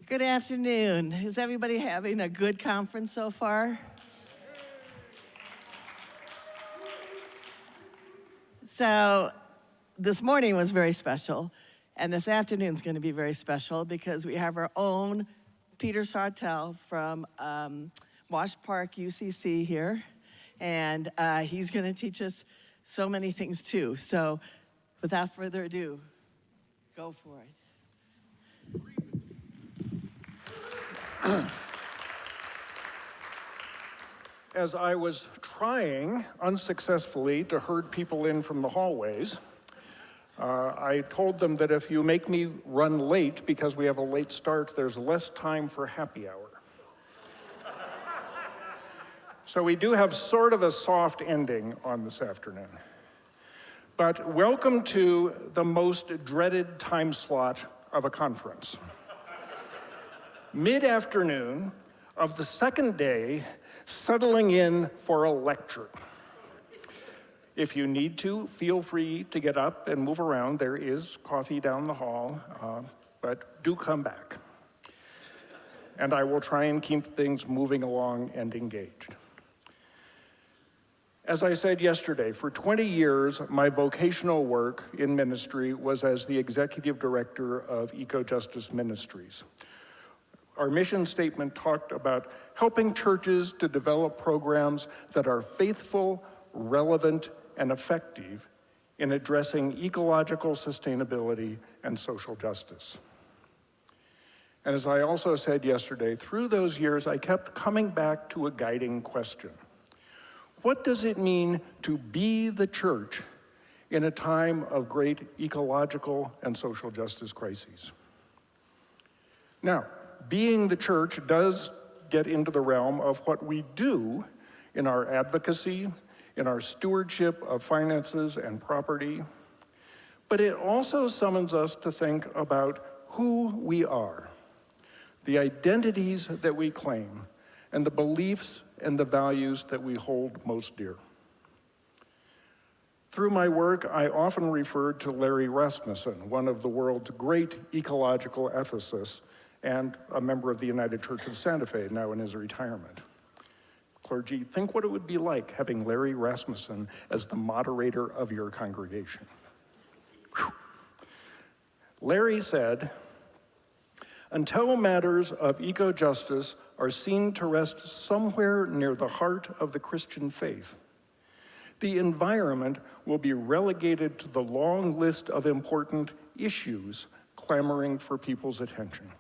Good afternoon. Is everybody having a good conference so far? So this morning was very special, and this afternoon is going to be very special because we have our own Peter Sawtell from Wash Park UCC here, and he's going to teach us so many things too. So without further ado, go for it. As I was trying unsuccessfully to herd people in from the hallways, I told them that if you make me run late because we have a late start, there's less time for happy hour. So we do have sort of a soft ending on this afternoon. But welcome to the most dreaded time slot of a conference. Mid-afternoon of the second day, settling in for a lecture. If you need to, feel free to get up and move around. There is coffee down the hall, but do come back. And I will try and keep things moving along and engaged. As I said yesterday, for 20 years, my vocational work in ministry was as the executive director of Eco-Justice Ministries. Our mission statement talked about helping churches to develop programs that are faithful, relevant, and effective in addressing ecological sustainability and social justice. And as I also said yesterday, through those years, I kept coming back to a guiding question. What does it mean to be the church in a time of great ecological and social justice crises? Now, being the church does get into the realm of what we do in our advocacy, in our stewardship of finances and property, but it also summons us to think about who we are, the identities that we claim, and the beliefs and the values that we hold most dear. Through my work, I often referred to Larry Rasmussen, one of the world's great ecological ethicists, and a member of the United Church of Santa Fe, now in his retirement. Clergy, think what it would be like having Larry Rasmussen as the moderator of your congregation. Whew. Larry said, "Until matters of eco-justice are seen to rest somewhere near the heart of the Christian faith, the environment will be relegated to the long list of important issues clamoring for people's attention."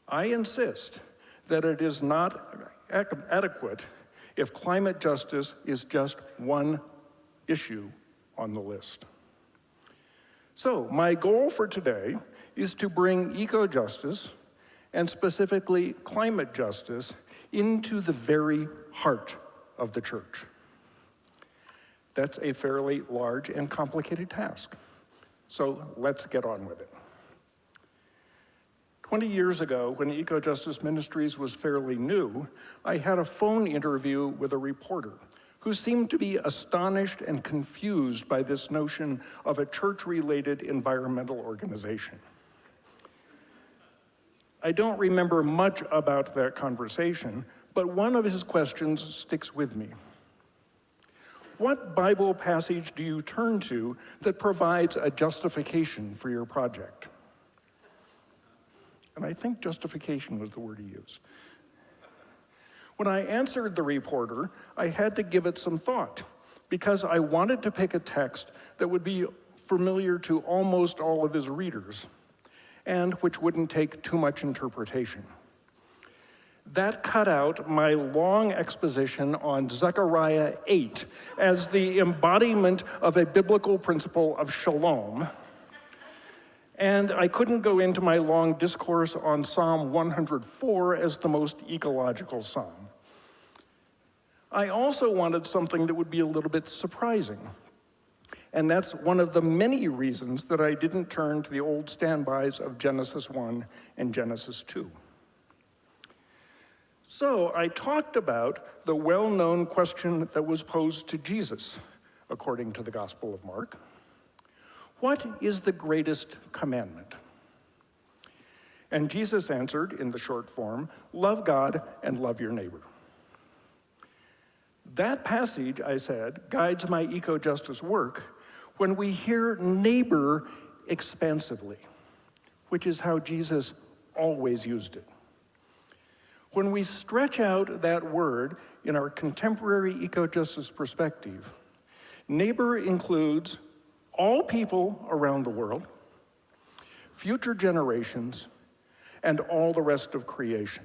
I insist that it is not adequate if climate justice is just one issue on the list. So my goal for today is to bring eco-justice, and specifically climate justice, into the very heart of the church. That's a fairly large and complicated task. So let's get on with it. 20 years ago, when Eco-Justice Ministries was fairly new, I had a phone interview with a reporter who seemed to be astonished and confused by this notion of a church-related environmental organization. I don't remember much about that conversation, but one of his questions sticks with me. What Bible passage do you turn to that provides a justification for your project? And I think justification was the word he used. When I answered the reporter, I had to give it some thought because I wanted to pick a text that would be familiar to almost all of his readers and which wouldn't take too much interpretation. That cut out my long exposition on Zechariah 8 as the embodiment of a biblical principle of shalom. And I couldn't go into my long discourse on Psalm 104 as the most ecological psalm. I also wanted something that would be a little bit surprising. And that's one of the many reasons that I didn't turn to the old standbys of Genesis 1 and Genesis 2. So I talked about the well-known question that was posed to Jesus, according to the Gospel of Mark. What is the greatest commandment? And Jesus answered in the short form, love God and love your neighbor. That passage, I said, guides my eco-justice work when we hear neighbor expansively, which is how Jesus always used it. When we stretch out that word in our contemporary eco-justice perspective, neighbor includes all people around the world, future generations, and all the rest of creation.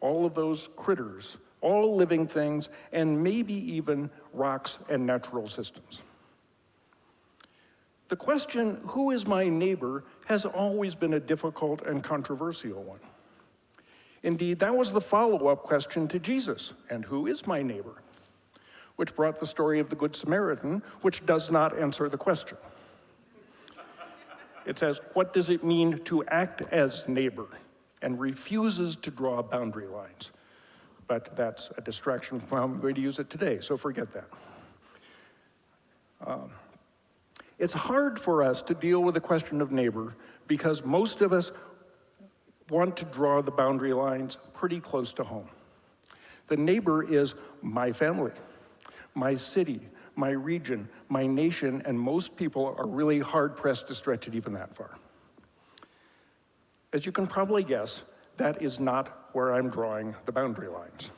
All of those critters, all living things, and maybe even rocks and natural systems. The question, who is my neighbor, has always been a difficult and controversial one. Indeed, that was the follow-up question to Jesus, and who is my neighbor? Which brought the story of the Good Samaritan, which does not answer the question. It says, what does it mean to act as neighbor? And refuses to draw boundary lines. But that's a distraction from how I'm going to use it today, so forget that. It's hard for us to deal with the question of neighbor because most of us want to draw the boundary lines pretty close to home. The neighbor is my family, my city, my region, my nation, and most people are really hard-pressed to stretch it even that far. As you can probably guess, that is not where I'm drawing the boundary lines.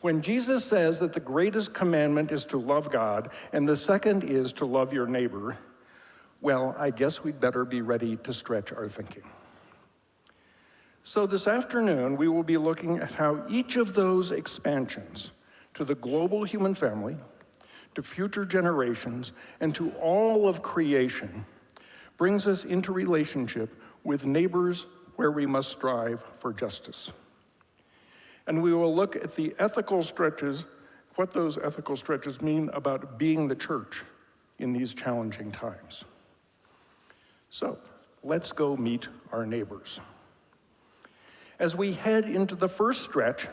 When Jesus says that the greatest commandment is to love God and the second is to love your neighbor, well, I guess we'd better be ready to stretch our thinking. So this afternoon, we will be looking at how each of those expansions to the global human family, to future generations, and to all of creation brings us into relationship with neighbors where we must strive for justice. And we will look at the ethical stretches, what those ethical stretches mean about being the church in these challenging times. So, let's go meet our neighbors. As we head into the first stretch,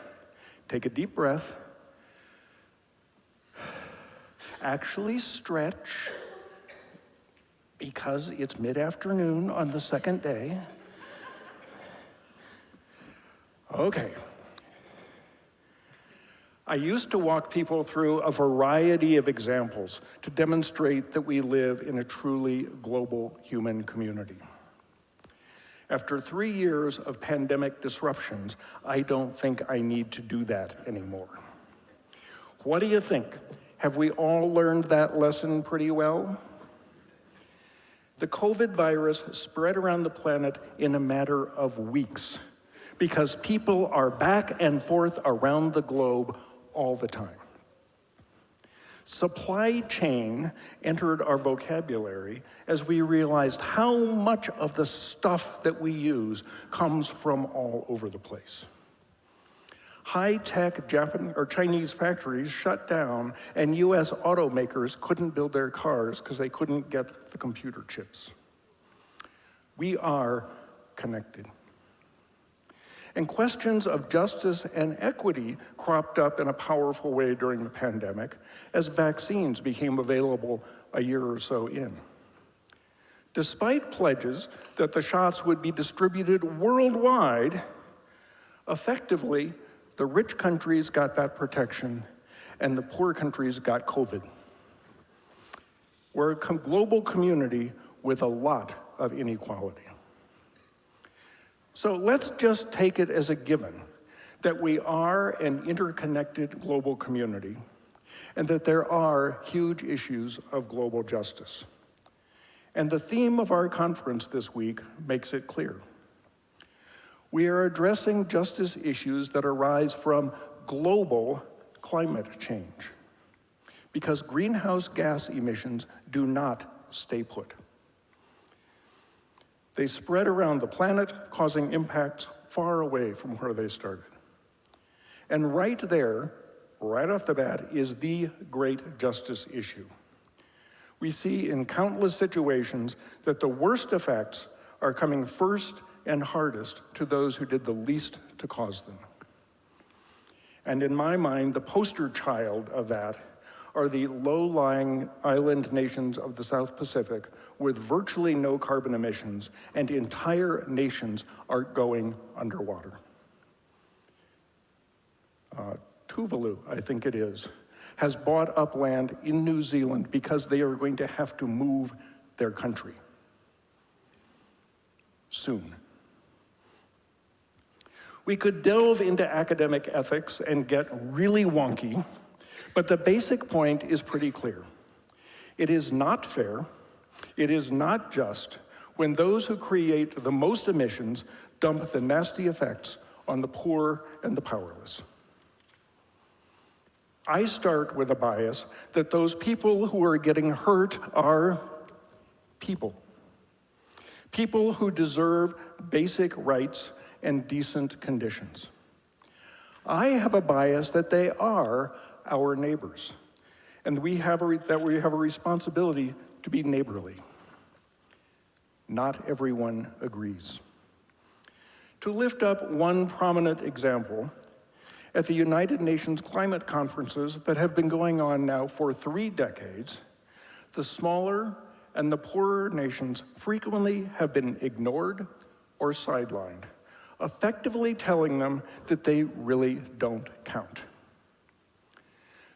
take a deep breath. Actually stretch, because it's mid-afternoon on the second day. Okay. I used to walk people through a variety of examples to demonstrate that we live in a truly global human community. After 3 years of pandemic disruptions, I don't think I need to do that anymore. What do you think? Have we all learned that lesson pretty well? The COVID virus spread around the planet in a matter of weeks because people are back and forth around the globe all the time. Supply chain entered our vocabulary as we realized how much of the stuff that we use comes from all over the place. High-tech Japanese or Chinese factories shut down, and US automakers couldn't build their cars because they couldn't get the computer chips. We are connected. And questions of justice and equity cropped up in a powerful way during the pandemic as vaccines became available a year or so in. Despite pledges that the shots would be distributed worldwide, effectively, the rich countries got that protection and the poor countries got COVID. We're a global community with a lot of inequality. So let's just take it as a given that we are an interconnected global community and that there are huge issues of global justice. And the theme of our conference this week makes it clear. We are addressing justice issues that arise from global climate change because greenhouse gas emissions do not stay put. They spread around the planet, causing impacts far away from where they started. And right there, right off the bat, is the great justice issue. We see in countless situations that the worst effects are coming first and hardest to those who did the least to cause them. And in my mind, the poster child of that are the low-lying island nations of the South Pacific with virtually no carbon emissions, and entire nations are going underwater. Tuvalu, I think it is, has bought up land in New Zealand because they are going to have to move their country soon. We could delve into academic ethics and get really wonky, but the basic point is pretty clear. It is not fair, it is not just, when those who create the most emissions dump the nasty effects on the poor and the powerless. I start with a bias that those people who are getting hurt are people. People who deserve basic rights and decent conditions. I have a bias that they are our neighbors, and that we have a responsibility to be neighborly. Not everyone agrees. To lift up one prominent example, at the United Nations climate conferences that have been going on now for 3 decades, the smaller and the poorer nations frequently have been ignored or sidelined, effectively telling them that they really don't count.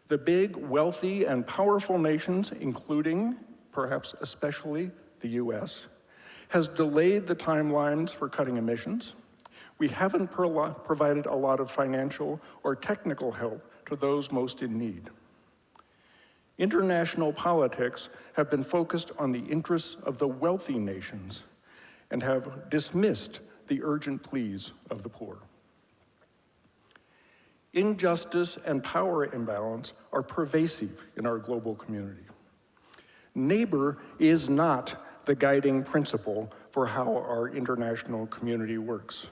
The big, wealthy, and powerful nations, including, perhaps especially, the US, has delayed the timelines for cutting emissions. We haven't provided a lot of financial or technical help to those most in need. International politics have been focused on the interests of the wealthy nations and have dismissed the urgent pleas of the poor. Injustice and power imbalance are pervasive in our global community. Neighbor is not the guiding principle for how our international community works,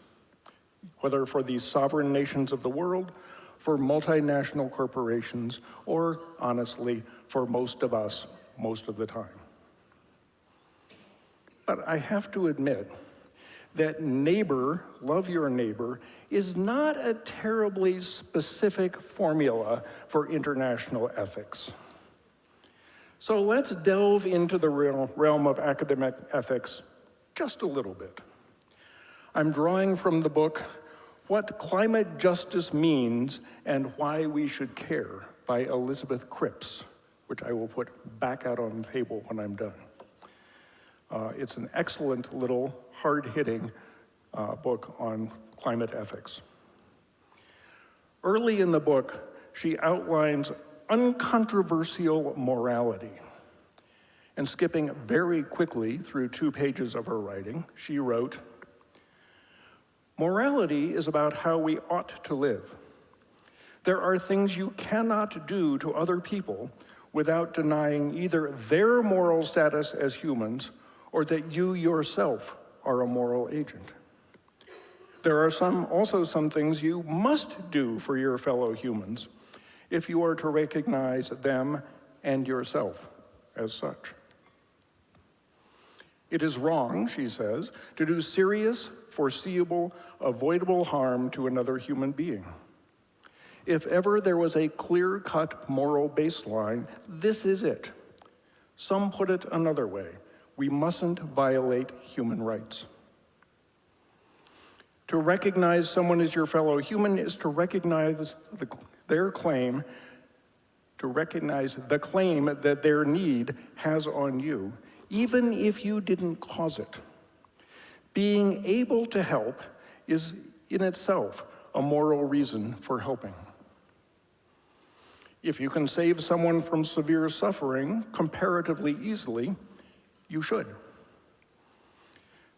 whether for these sovereign nations of the world, for multinational corporations, or honestly, for most of us, most of the time. But I have to admit that neighbor, love your neighbor, is not a terribly specific formula for international ethics. So let's delve into the realm of academic ethics just a little bit. I'm drawing from the book, What Climate Justice Means and Why We Should Care by Elizabeth Cripps, which I will put back out on the table when I'm done. It's an excellent little hard-hitting book on climate ethics. Early in the book, she outlines uncontroversial morality. And skipping very quickly through 2 pages of her writing, she wrote, "Morality is about how we ought to live. There are things you cannot do to other people without denying either their moral status as humans or that you yourself are a moral agent. There are also some things you must do for your fellow humans if you are to recognize them and yourself as such. It is wrong," she says, "to do serious, foreseeable, avoidable harm to another human being. If ever there was a clear-cut moral baseline, this is it. Some put it another way. We mustn't violate human rights. To recognize someone as your fellow human is to recognize their claim, to recognize the claim that their need has on you, even if you didn't cause it. Being able to help is in itself a moral reason for helping. If you can save someone from severe suffering comparatively easily, you should.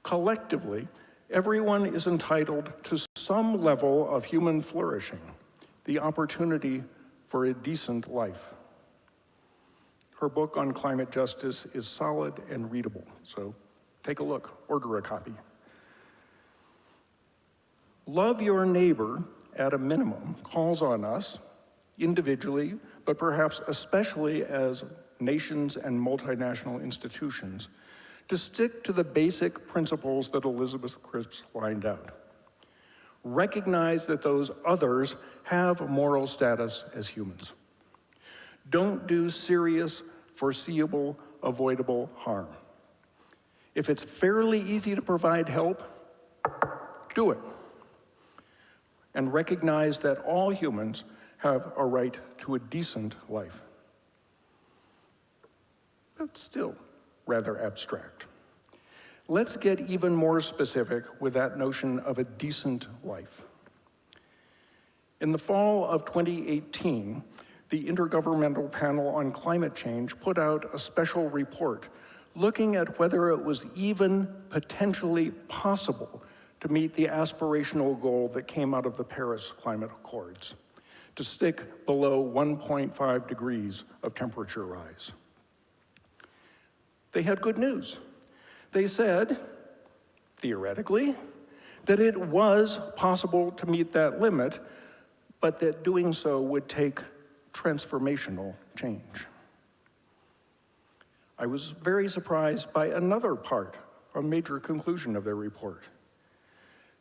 Collectively, everyone is entitled to some level of human flourishing, the opportunity for a decent life." Her book on climate justice is solid and readable, so take a look, order a copy. Love your neighbor, at a minimum, calls on us, individually, but perhaps especially as nations and multinational institutions, to stick to the basic principles that Elizabeth Cripps lined out. Recognize that those others have moral status as humans. Don't do serious, foreseeable, avoidable harm. If it's fairly easy to provide help, do it. And recognize that all humans have a right to a decent life. That's still rather abstract. Let's get even more specific with that notion of a decent life. In the fall of 2018, the Intergovernmental Panel on Climate Change put out a special report looking at whether it was even potentially possible to meet the aspirational goal that came out of the Paris Climate Accords, to stick below 1.5 degrees of temperature rise. They had good news. They said, theoretically, that it was possible to meet that limit, but that doing so would take transformational change. I was very surprised by another part, a major conclusion of their report.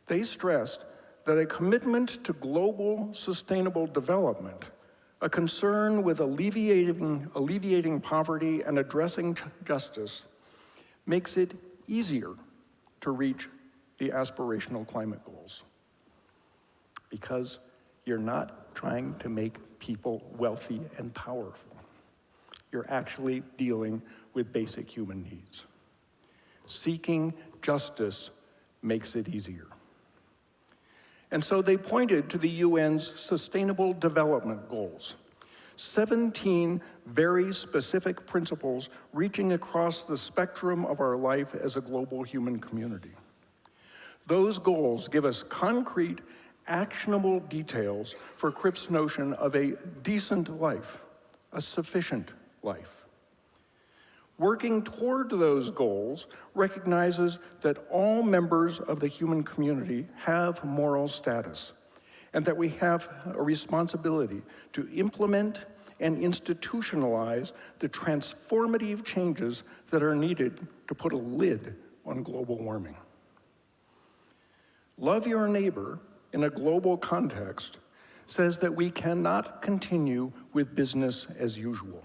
They stressed that a commitment to global sustainable development, a concern with alleviating poverty and addressing justice, makes it easier to reach the aspirational climate goals. Because you're not trying to make people wealthy and powerful. You're actually dealing with basic human needs. Seeking justice makes it easier. And so they pointed to the UN's Sustainable Development Goals, 17 very specific principles reaching across the spectrum of our life as a global human community. Those goals give us concrete, actionable details for Cripp's notion of a decent life, a sufficient life. Working toward those goals recognizes that all members of the human community have moral status, and that we have a responsibility to implement and institutionalize the transformative changes that are needed to put a lid on global warming. Love your neighbor in a global context says that we cannot continue with business as usual.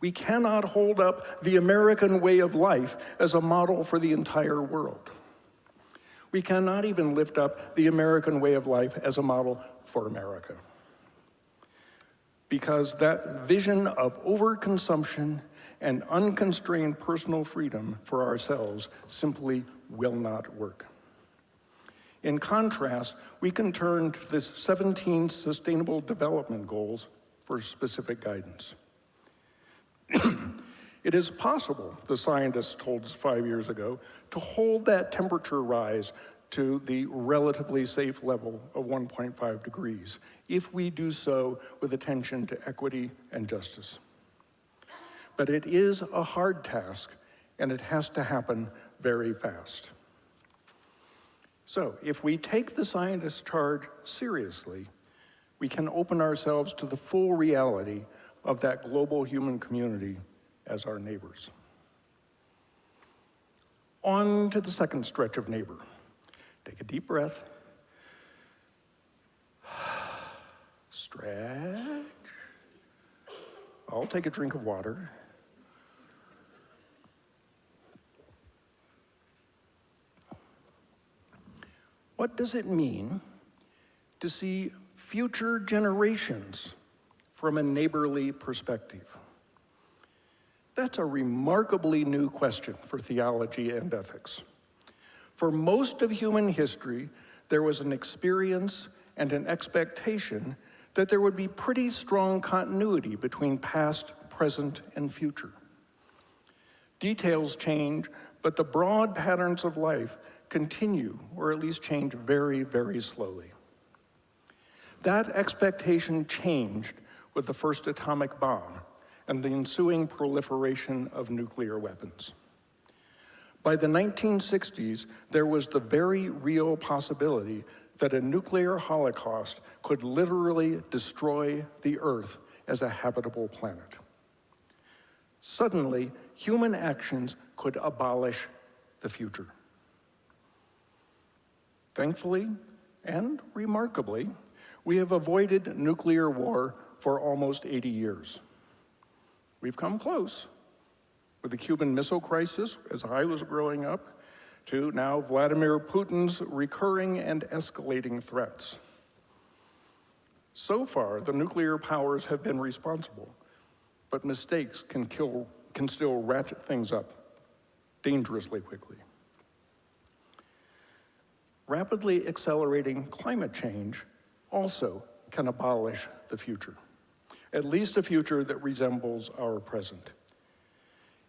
We cannot hold up the American way of life as a model for the entire world. We cannot even lift up the American way of life as a model for America. Because that vision of overconsumption and unconstrained personal freedom for ourselves simply will not work. In contrast, we can turn to this 17 Sustainable Development Goals for specific guidance. It is possible, the scientists told us 5 years ago, to hold that temperature rise to the relatively safe level of 1.5 degrees, if we do so with attention to equity and justice. But it is a hard task, and it has to happen very fast. So, if we take the scientists' charge seriously, we can open ourselves to the full reality of that global human community as our neighbors. On to the second stretch of neighbor. Take a deep breath. Stretch. I'll take a drink of water. What does it mean to see future generations from a neighborly perspective? That's a remarkably new question for theology and ethics. For most of human history, there was an experience and an expectation that there would be pretty strong continuity between past, present, and future. Details change, but the broad patterns of life continue, or at least change very, very slowly. That expectation changed with the first atomic bomb and the ensuing proliferation of nuclear weapons. By the 1960s, there was the very real possibility that a nuclear holocaust could literally destroy the Earth as a habitable planet. Suddenly, human actions could abolish the future. Thankfully, and remarkably, we have avoided nuclear war for almost 80 years. We've come close with the Cuban Missile Crisis, as I was growing up, to now Vladimir Putin's recurring and escalating threats. So far, the nuclear powers have been responsible, but mistakes can still ratchet things up dangerously quickly. Rapidly accelerating climate change also can abolish the future, at least a future that resembles our present.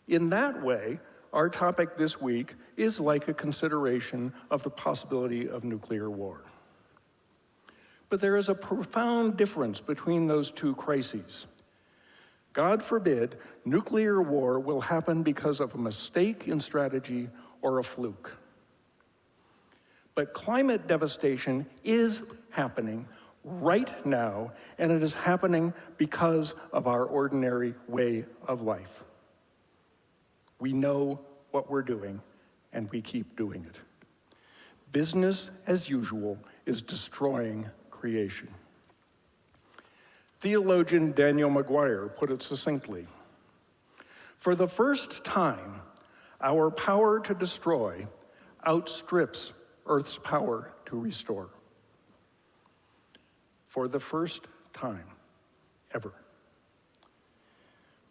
In that way, our topic this week is like a consideration of the possibility of nuclear war. But there is a profound difference between those two crises. God forbid, nuclear war will happen because of a mistake in strategy or a fluke. But climate devastation is happening right now, and it is happening because of our ordinary way of life. We know what we're doing, and we keep doing it. Business as usual is destroying creation. Theologian Daniel McGuire put it succinctly: "For the first time, our power to destroy outstrips Earth's power to restore." For the first time ever.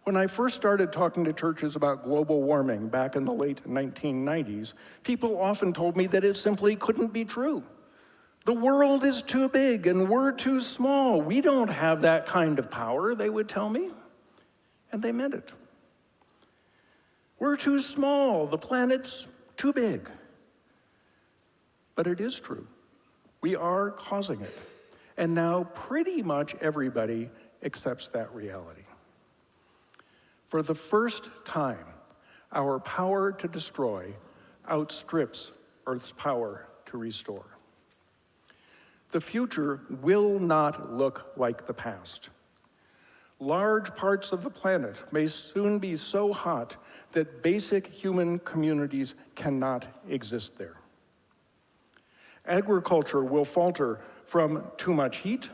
When I first started talking to churches about global warming back in the late 1990s, people often told me that it simply couldn't be true. The world is too big and we're too small. We don't have that kind of power, they would tell me. And they meant it. We're too small, the planet's too big. But it is true. We are causing it. And now pretty much everybody accepts that reality. For the first time, our power to destroy outstrips Earth's power to restore. The future will not look like the past. Large parts of the planet may soon be so hot that basic human communities cannot exist there. Agriculture will falter from too much heat,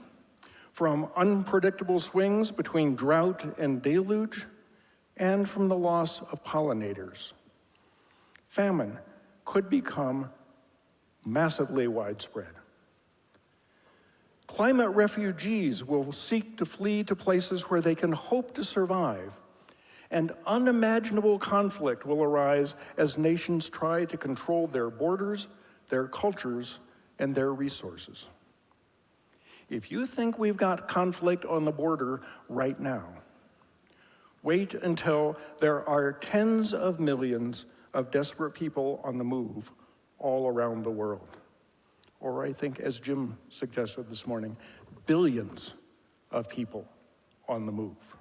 from unpredictable swings between drought and deluge, and from the loss of pollinators. Famine could become massively widespread. Climate refugees will seek to flee to places where they can hope to survive, and unimaginable conflict will arise as nations try to control their borders, their cultures, and their resources. If you think we've got conflict on the border right now, wait until there are tens of millions of desperate people on the move all around the world. Or I think, as Jim suggested this morning, billions of people on the move.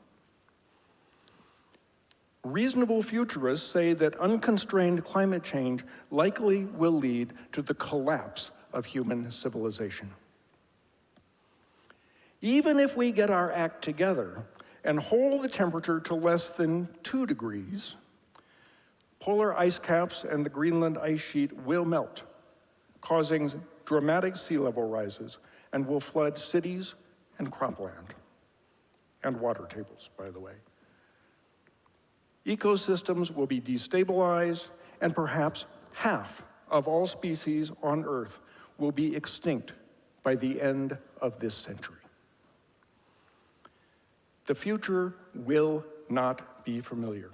Reasonable futurists say that unconstrained climate change likely will lead to the collapse of human civilization. Even if we get our act together and hold the temperature to less than 2 degrees, polar ice caps and the Greenland ice sheet will melt, causing dramatic sea level rises, and will flood cities and cropland, and water tables, by the way. Ecosystems will be destabilized, and perhaps half of all species on Earth will be extinct by the end of this century. The future will not be familiar.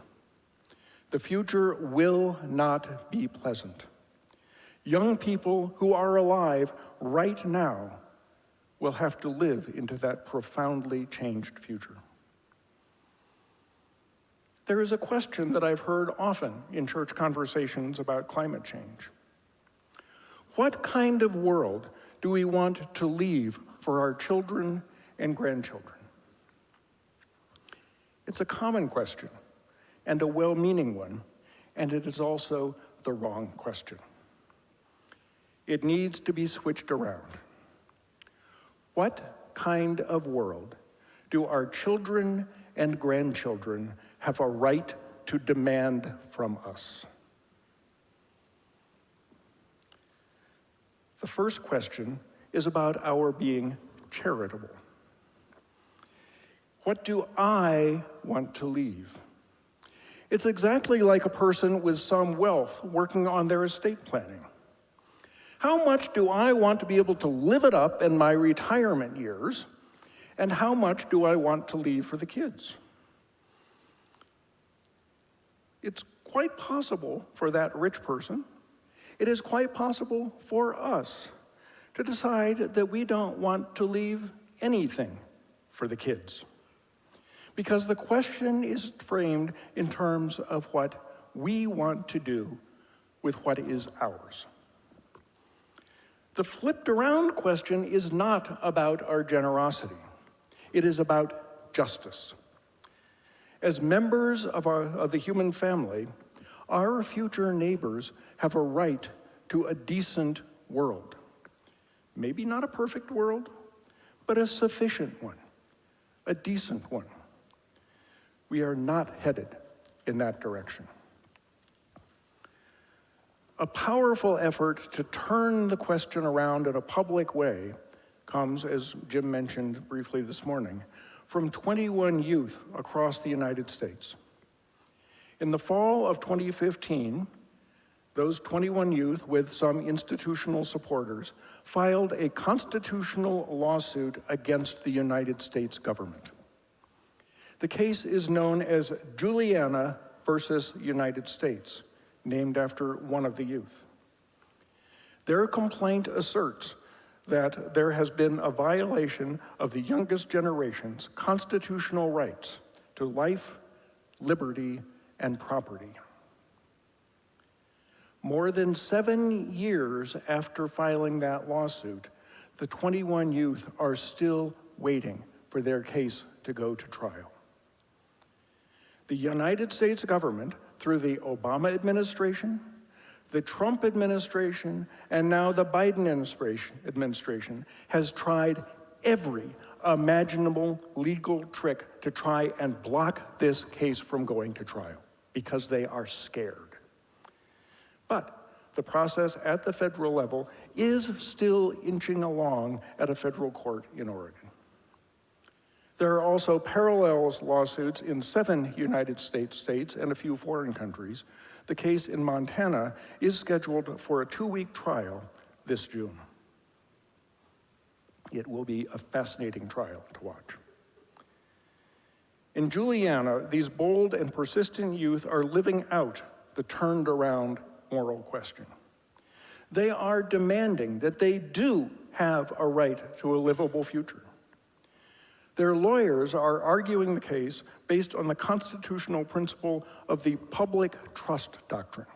The future will not be pleasant. Young people who are alive right now will have to live into that profoundly changed future. There is a question that I've heard often in church conversations about climate change. What kind of world do we want to leave for our children and grandchildren? It's a common question and a well-meaning one, and it is also the wrong question. It needs to be switched around. What kind of world do our children and grandchildren have a right to demand from us? The first question is about our being charitable. What do I want to leave? It's exactly like a person with some wealth working on their estate planning. How much do I want to be able to live it up in my retirement years, and how much do I want to leave for the kids? It's quite possible for that rich person, it is quite possible for us to decide that we don't want to leave anything for the kids. Because the question is framed in terms of what we want to do with what is ours. The flipped around question is not about our generosity. It is about justice. As members of the human family, our future neighbors have a right to a decent world. Maybe not a perfect world, but a sufficient one, a decent one. We are not headed in that direction. A powerful effort to turn the question around in a public way comes, as Jim mentioned briefly this morning, from 21 youth across the United States. In the fall of 2015, those 21 youth, with some institutional supporters, filed a constitutional lawsuit against the United States government. The case is known as Juliana versus United States, named after one of the youth. Their complaint asserts that there has been a violation of the youngest generation's constitutional rights to life, liberty, and property. More than 7 years after filing that lawsuit, the 21 youth are still waiting for their case to go to trial. The United States government, through the Obama administration, the Trump administration, and now the Biden administration, has tried every imaginable legal trick to try and block this case from going to trial because they are scared. But the process at the federal level is still inching along at a federal court in Oregon. There are also parallel lawsuits in 7 United States and a few foreign countries. The case in Montana is scheduled for a 2-week trial this June. It will be a fascinating trial to watch. In Juliana, these bold and persistent youth are living out the turned around moral question. They are demanding that they do have a right to a livable future. Their lawyers are arguing the case based on the constitutional principle of the public trust doctrine.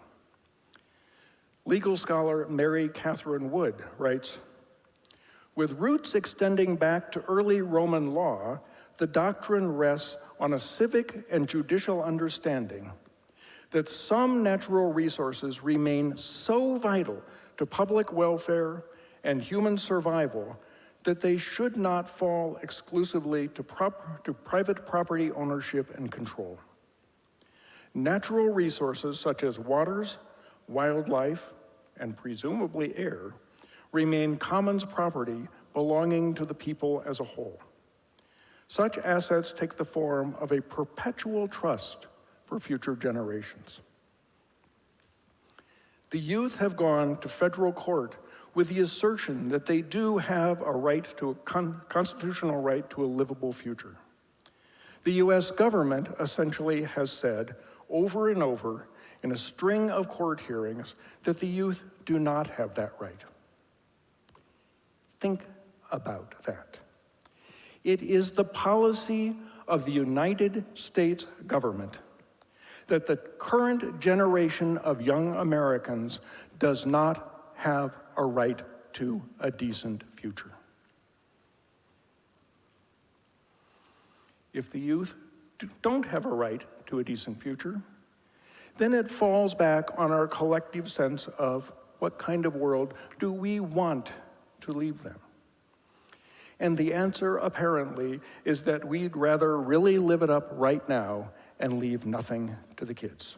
Legal scholar Mary Catherine Wood writes, "With roots extending back to early Roman law, the doctrine rests on a civic and judicial understanding that some natural resources remain so vital to public welfare and human survival that they should not fall exclusively to private property ownership and control. Natural resources such as waters, wildlife, and presumably air remain commons property belonging to the people as a whole. Such assets take the form of a perpetual trust for future generations." The youth have gone to federal court with the assertion that they do have a right to a constitutional right to a livable future. The US government essentially has said over and over in a string of court hearings that the youth do not have that right. Think about that. It is the policy of the United States government that the current generation of young Americans does not have a right to a decent future. If the youth don't have a right to a decent future, then it falls back on our collective sense of what kind of world do we want to leave them. And the answer, apparently, is that we'd rather really live it up right now and leave nothing to the kids.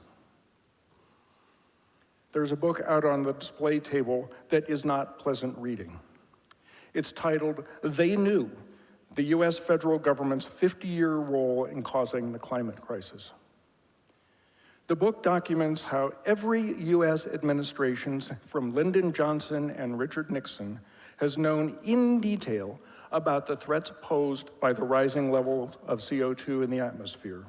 There's a book out on the display table that is not pleasant reading. It's titled, "They Knew," the US federal government's 50-year role in causing the climate crisis. The book documents how every US administration, from Lyndon Johnson and Richard Nixon, has known in detail about the threats posed by the rising levels of CO2 in the atmosphere.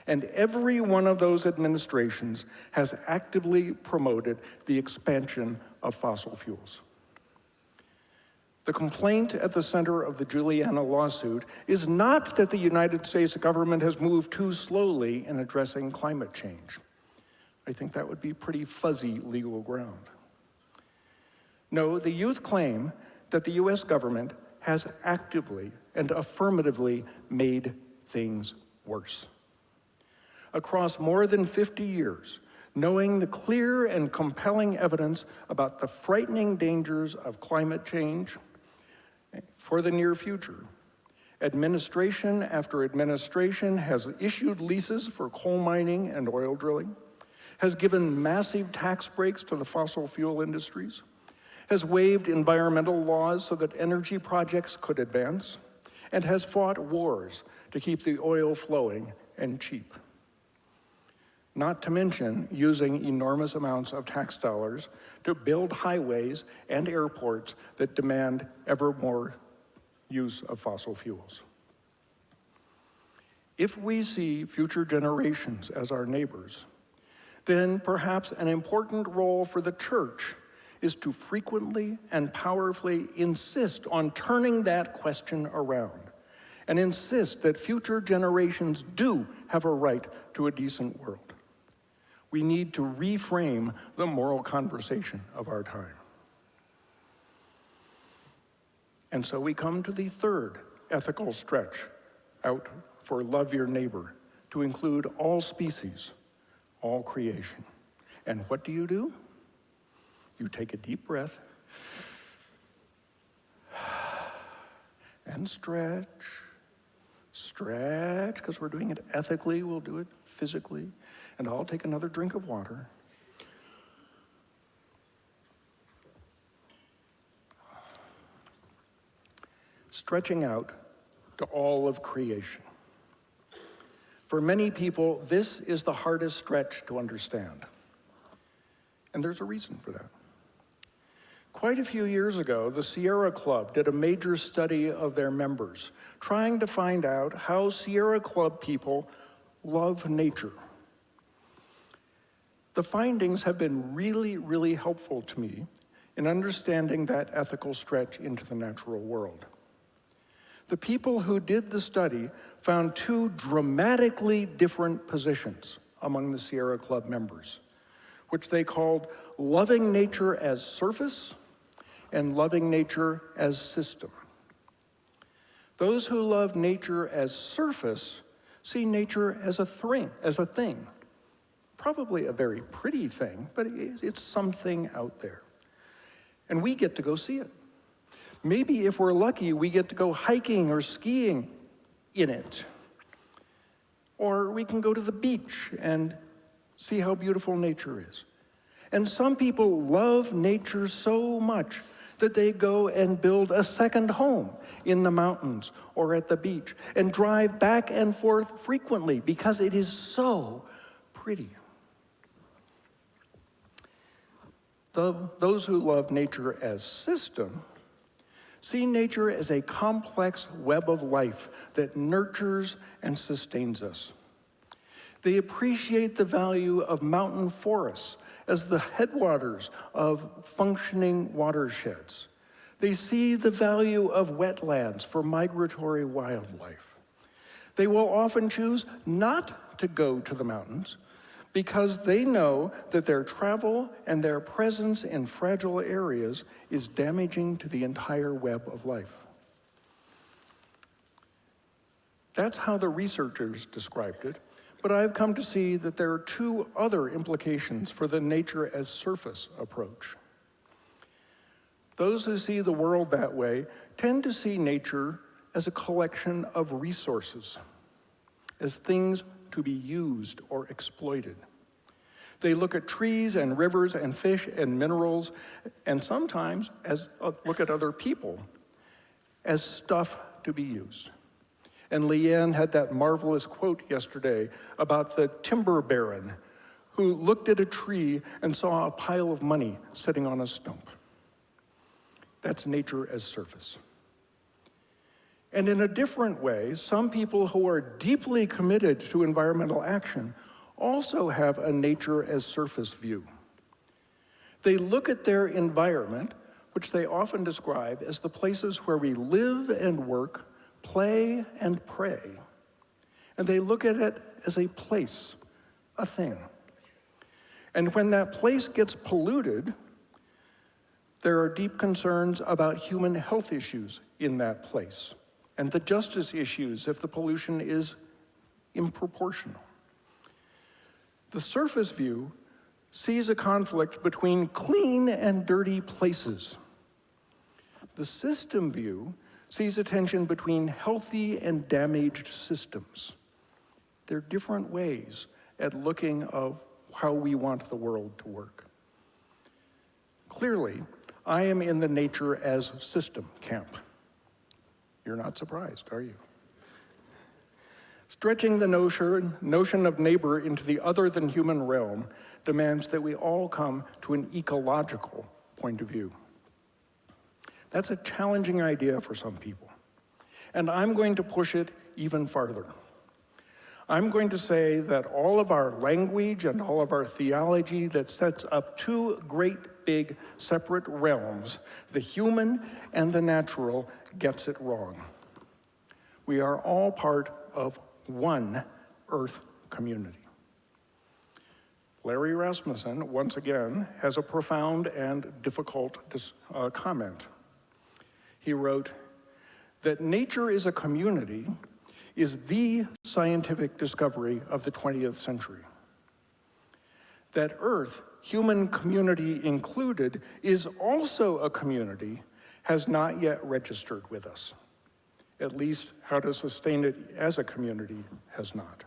And every one of those administrations has actively promoted the expansion of fossil fuels. The complaint at the center of the Juliana lawsuit is not that the United States government has moved too slowly in addressing climate change. I think that would be pretty fuzzy legal ground. No, the youth claim that the US government has actively and affirmatively made things worse. Across more than 50 years, knowing the clear and compelling evidence about the frightening dangers of climate change for the near future, administration after administration has issued leases for coal mining and oil drilling, has given massive tax breaks to the fossil fuel industries, has waived environmental laws so that energy projects could advance, and has fought wars to keep the oil flowing and cheap. Not to mention using enormous amounts of tax dollars to build highways and airports that demand ever more use of fossil fuels. If we see future generations as our neighbors, then perhaps an important role for the church is to frequently and powerfully insist on turning that question around and insist that future generations do have a right to a decent world. We need to reframe the moral conversation of our time. And so we come to the third ethical stretch out for love your neighbor, to include all species, all creation. And what do? You take a deep breath and stretch, because we're doing it ethically, we'll do it physically. And I'll take another drink of water. Stretching out to all of creation. For many people, this is the hardest stretch to understand. And there's a reason for that. Quite a few years ago, the Sierra Club did a major study of their members, trying to find out how Sierra Club people love nature. The findings have been really, really helpful to me in understanding that ethical stretch into the natural world. The people who did the study found two dramatically different positions among the Sierra Club members, which they called loving nature as surface and loving nature as system. Those who love nature as surface see nature as a thing. Probably a very pretty thing, but it's something out there. And we get to go see it. Maybe if we're lucky, we get to go hiking or skiing in it. Or we can go to the beach and see how beautiful nature is. And some people love nature so much that they go and build a second home in the mountains or at the beach and drive back and forth frequently because it is so pretty. Those who love nature as system see nature as a complex web of life that nurtures and sustains us. They appreciate the value of mountain forests as the headwaters of functioning watersheds. They see the value of wetlands for migratory wildlife. They will often choose not to go to the mountains because they know that their travel and their presence in fragile areas is damaging to the entire web of life. That's how the researchers described it, but I've come to see that there are two other implications for the nature as surface approach. Those who see the world that way tend to see nature as a collection of resources, as things to be used or exploited. They look at trees and rivers and fish and minerals, and sometimes look at other people as stuff to be used. And Leanne had that marvelous quote yesterday about the timber baron who looked at a tree and saw a pile of money sitting on a stump. That's nature as surface. And in a different way, some people who are deeply committed to environmental action also have a nature as surface view. They look at their environment, which they often describe as the places where we live and work, play and pray, and they look at it as a place, a thing. And when that place gets polluted, there are deep concerns about human health issues in that place, and the justice issues if the pollution is improportional. The surface view sees a conflict between clean and dirty places. The system view sees a tension between healthy and damaged systems. There are different ways at looking at how we want the world to work. Clearly, I am in the nature as system camp. You're not surprised, are you? Stretching the notion of neighbor into the other than human realm demands that we all come to an ecological point of view. That's a challenging idea for some people, and I'm going to push it even farther. I'm going to say that all of our language and all of our theology that sets up two great big separate realms, the human and the natural, gets it wrong. We are all part of one Earth community. Larry Rasmussen, once again, has a profound and difficult comment. He wrote that nature is a community is the scientific discovery of the 20th century. That Earth, human community included, is also a community has not yet registered with us. At least how to sustain it as a community has not.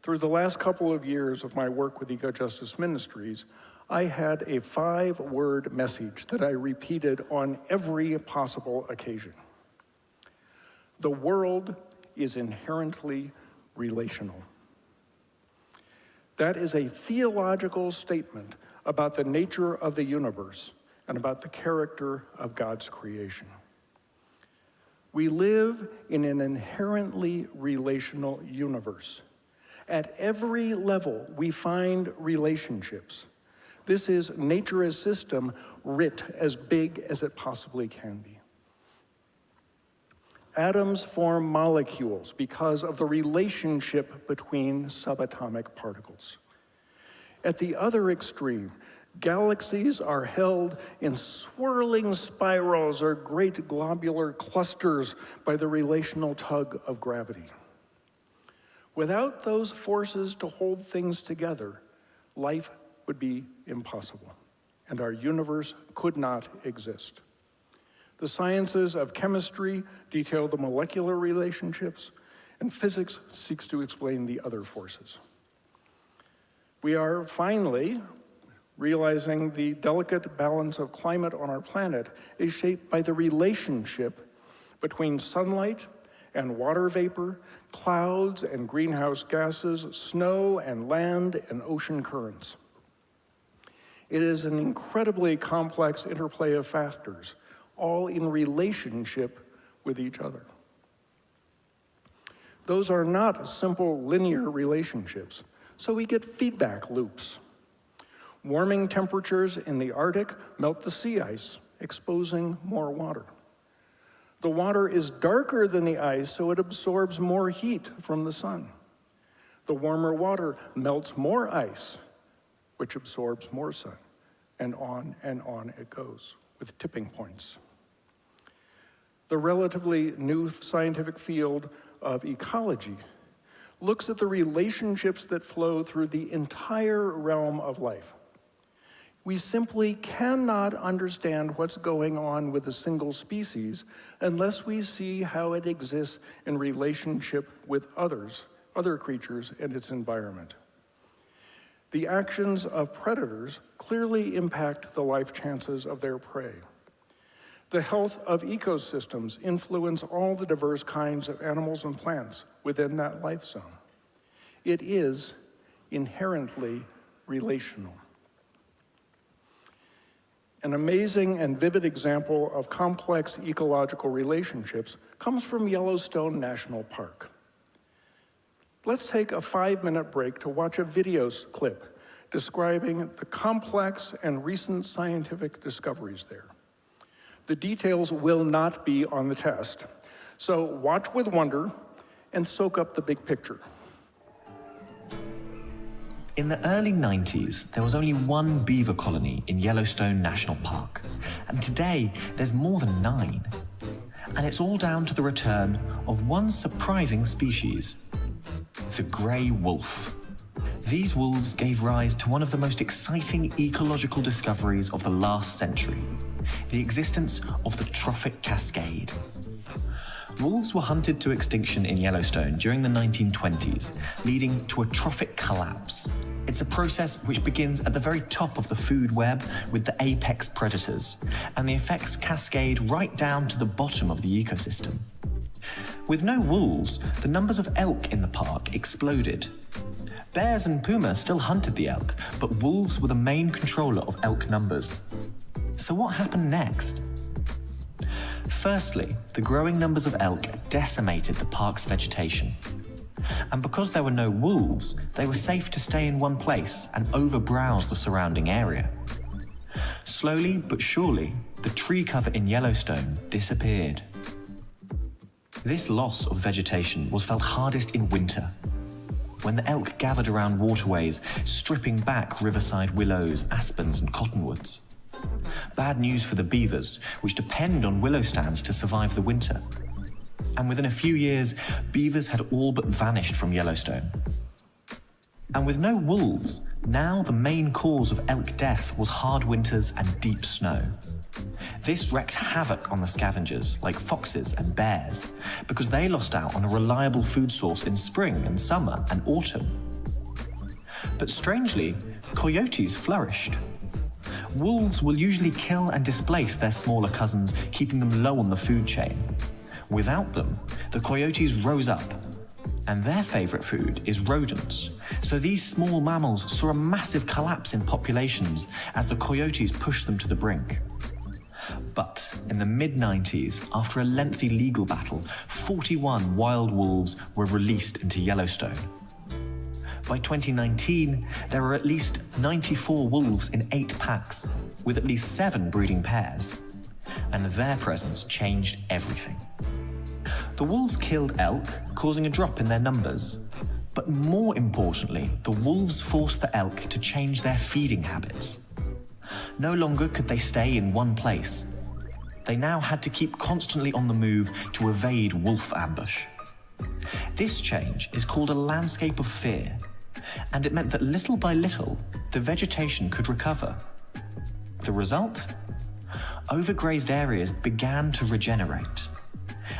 Through the last couple of years of my work with Eco-Justice Ministries, I had a 5-word message that I repeated on every possible occasion. The world is inherently relational. That is a theological statement about the nature of the universe and about the character of God's creation. We live in an inherently relational universe. At every level, we find relationships. This is nature as system writ as big as it possibly can be. Atoms form molecules because of the relationship between subatomic particles. At the other extreme, galaxies are held in swirling spirals or great globular clusters by the relational tug of gravity. Without those forces to hold things together, life would be impossible, and our universe could not exist. The sciences of chemistry detail the molecular relationships, and physics seeks to explain the other forces. We are finally realizing the delicate balance of climate on our planet is shaped by the relationship between sunlight and water vapor, clouds and greenhouse gases, snow and land and ocean currents. It is an incredibly complex interplay of factors, all in relationship with each other. Those are not simple linear relationships, so we get feedback loops. Warming temperatures in the Arctic melt the sea ice, exposing more water. The water is darker than the ice, so it absorbs more heat from the sun. The warmer water melts more ice, which absorbs more sun, and on it goes, with tipping points. The relatively new scientific field of ecology looks at the relationships that flow through the entire realm of life. We simply cannot understand what's going on with a single species unless we see how it exists in relationship with other creatures and its environment. The actions of predators clearly impact the life chances of their prey. The health of ecosystems influence all the diverse kinds of animals and plants within that life zone. It is inherently relational. An amazing and vivid example of complex ecological relationships comes from Yellowstone National Park. Let's take a 5-minute break to watch a video clip describing the complex and recent scientific discoveries there. The details will not be on the test, so watch with wonder and soak up the big picture. In the early 90s, there was only one beaver colony in Yellowstone National Park, and today there's more than 9. And it's all down to the return of one surprising species, the grey wolf. These wolves gave rise to one of the most exciting ecological discoveries of the last century, the existence of the trophic cascade. Wolves were hunted to extinction in Yellowstone during the 1920s, leading to a trophic collapse. It's a process which begins at the very top of the food web with the apex predators, and the effects cascade right down to the bottom of the ecosystem. With no wolves, the numbers of elk in the park exploded. Bears and puma still hunted the elk, but wolves were the main controller of elk numbers. So what happened next? Firstly, the growing numbers of elk decimated the park's vegetation. And because there were no wolves, they were safe to stay in one place and overbrowse the surrounding area. Slowly but surely, the tree cover in Yellowstone disappeared. This loss of vegetation was felt hardest in winter, when the elk gathered around waterways, stripping back riverside willows, aspens, and cottonwoods. Bad news for the beavers, which depend on willow stands to survive the winter. And within a few years, beavers had all but vanished from Yellowstone. And with no wolves, now the main cause of elk death was hard winters and deep snow. This wreaked havoc on the scavengers, like foxes and bears, because they lost out on a reliable food source in spring and summer and autumn. But strangely, coyotes flourished. Wolves will usually kill and displace their smaller cousins, keeping them low on the food chain. Without them, the coyotes rose up, and their favorite food is rodents. So these small mammals saw a massive collapse in populations as the coyotes pushed them to the brink. But in the mid-90s, after a lengthy legal battle, 41 wild wolves were released into Yellowstone. By 2019, there were at least 94 wolves in 8 packs, with at least 7 breeding pairs. And their presence changed everything. The wolves killed elk, causing a drop in their numbers. But more importantly, the wolves forced the elk to change their feeding habits. No longer could they stay in one place. They now had to keep constantly on the move to evade wolf ambush. This change is called a landscape of fear, and it meant that little by little, the vegetation could recover. The result? Overgrazed areas began to regenerate.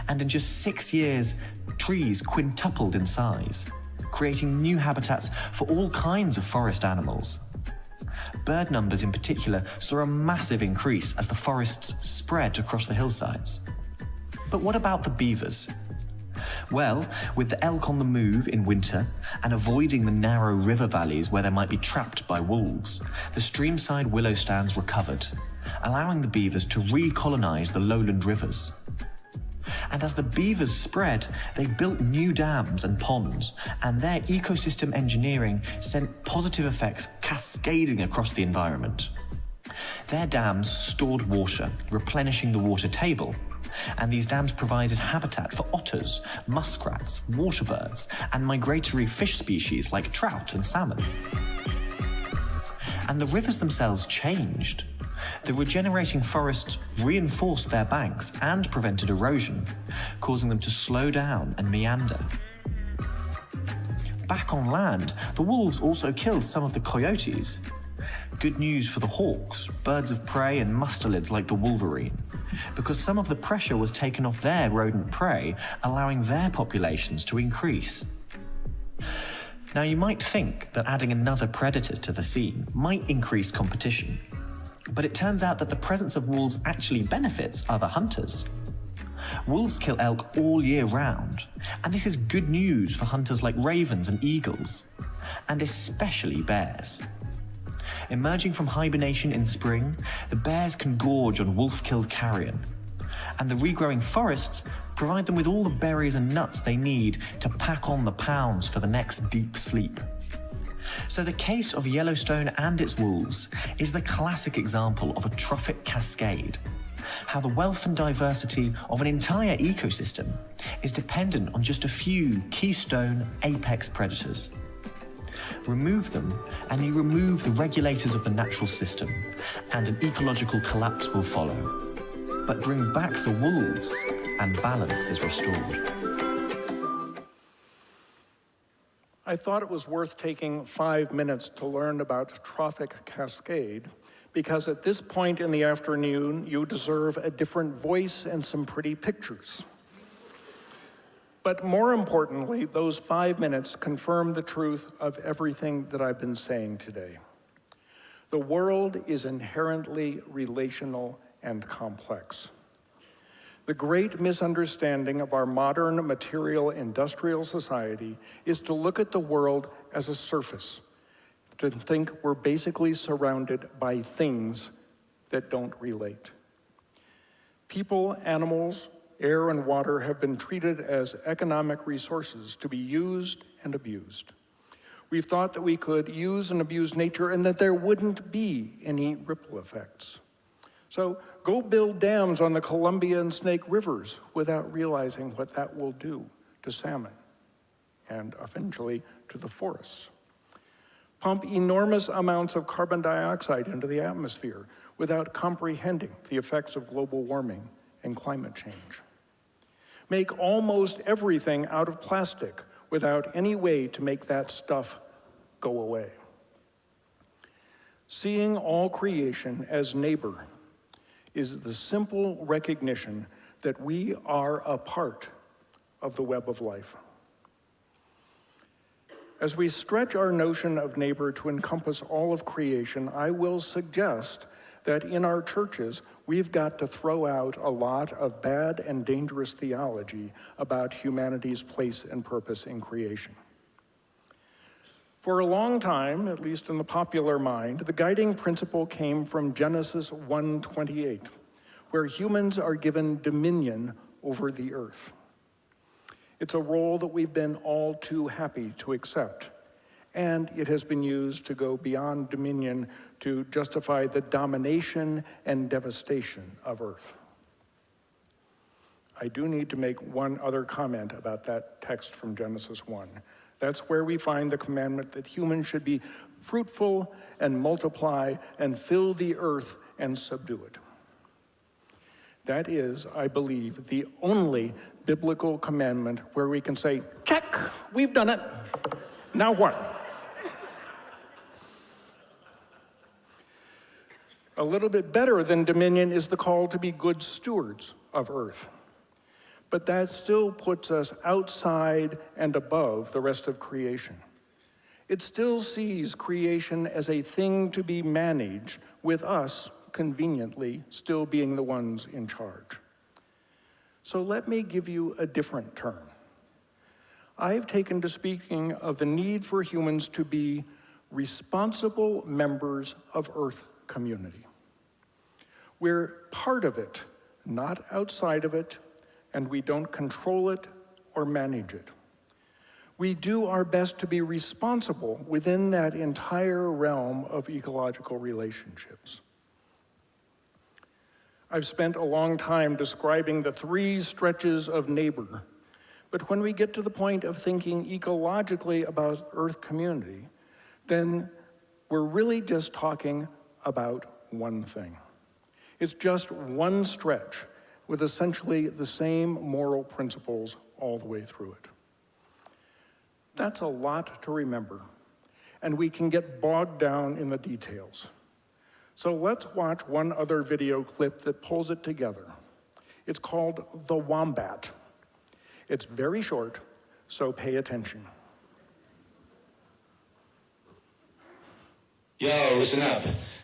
And in just 6 years, trees quintupled in size, creating new habitats for all kinds of forest animals. Bird numbers in particular saw a massive increase as the forests spread across the hillsides. But what about the beavers? Well, with the elk on the move in winter and avoiding the narrow river valleys where they might be trapped by wolves, the streamside willow stands recovered, allowing the beavers to recolonize the lowland rivers. And as the beavers spread, they built new dams and ponds, and their ecosystem engineering sent positive effects cascading across the environment. Their dams stored water, replenishing the water table, and these dams provided habitat for otters, muskrats, waterbirds, and migratory fish species like trout and salmon. And the rivers themselves changed. The regenerating forests reinforced their banks and prevented erosion, causing them to slow down and meander. Back on land, the wolves also killed some of the coyotes. Good news for the hawks, birds of prey, and mustelids like the wolverine, because some of the pressure was taken off their rodent prey, allowing their populations to increase. Now, you might think that adding another predator to the scene might increase competition. But it turns out that the presence of wolves actually benefits other hunters. Wolves kill elk all year round, and this is good news for hunters like ravens and eagles, and especially bears. Emerging from hibernation in spring, the bears can gorge on wolf-killed carrion, and the regrowing forests provide them with all the berries and nuts they need to pack on the pounds for the next deep sleep. So the case of Yellowstone and its wolves is the classic example of a trophic cascade, how the wealth and diversity of an entire ecosystem is dependent on just a few keystone apex predators. Remove them, and you remove the regulators of the natural system, and an ecological collapse will follow. But bring back the wolves, and balance is restored. I thought it was worth taking 5 minutes to learn about trophic cascade, because at this point in the afternoon, you deserve a different voice and some pretty pictures. But more importantly, those 5 minutes confirm the truth of everything that I've been saying today. The world is inherently relational and complex. The great misunderstanding of our modern material industrial society is to look at the world as a surface, to think we're basically surrounded by things that don't relate. People, animals, air, and water have been treated as economic resources to be used and abused. We've thought that we could use and abuse nature and that there wouldn't be any ripple effects. So go build dams on the Columbia and Snake Rivers without realizing what that will do to salmon and eventually to the forests. Pump enormous amounts of carbon dioxide into the atmosphere without comprehending the effects of global warming and climate change. Make almost everything out of plastic without any way to make that stuff go away. Seeing all creation as neighbor is the simple recognition that we are a part of the web of life. As we stretch our notion of neighbor to encompass all of creation, I will suggest that in our churches, we've got to throw out a lot of bad and dangerous theology about humanity's place and purpose in creation. For a long time, at least in the popular mind, the guiding principle came from Genesis 1:28, where humans are given dominion over the earth. It's a role that we've been all too happy to accept, and it has been used to go beyond dominion to justify the domination and devastation of Earth. I do need to make one other comment about that text from Genesis 1. That's where we find the commandment that humans should be fruitful and multiply and fill the earth and subdue it. That is, I believe, the only biblical commandment where we can say, check, we've done it. Now what? A little bit better than dominion is the call to be good stewards of earth. But that still puts us outside and above the rest of creation. It still sees creation as a thing to be managed, with us, conveniently, still being the ones in charge. So let me give you a different term. I've taken to speaking of the need for humans to be responsible members of Earth community. We're part of it, not outside of it, and we don't control it or manage it. We do our best to be responsible within that entire realm of ecological relationships. I've spent a long time describing the 3 stretches of neighbor, but when we get to the point of thinking ecologically about Earth community, then we're really just talking about one thing. It's just one stretch with essentially the same moral principles all the way through it. That's a lot to remember, and we can get bogged down in the details. So let's watch one other video clip that pulls it together. It's called The Wombat. It's very short, so pay attention. Yo, listen up.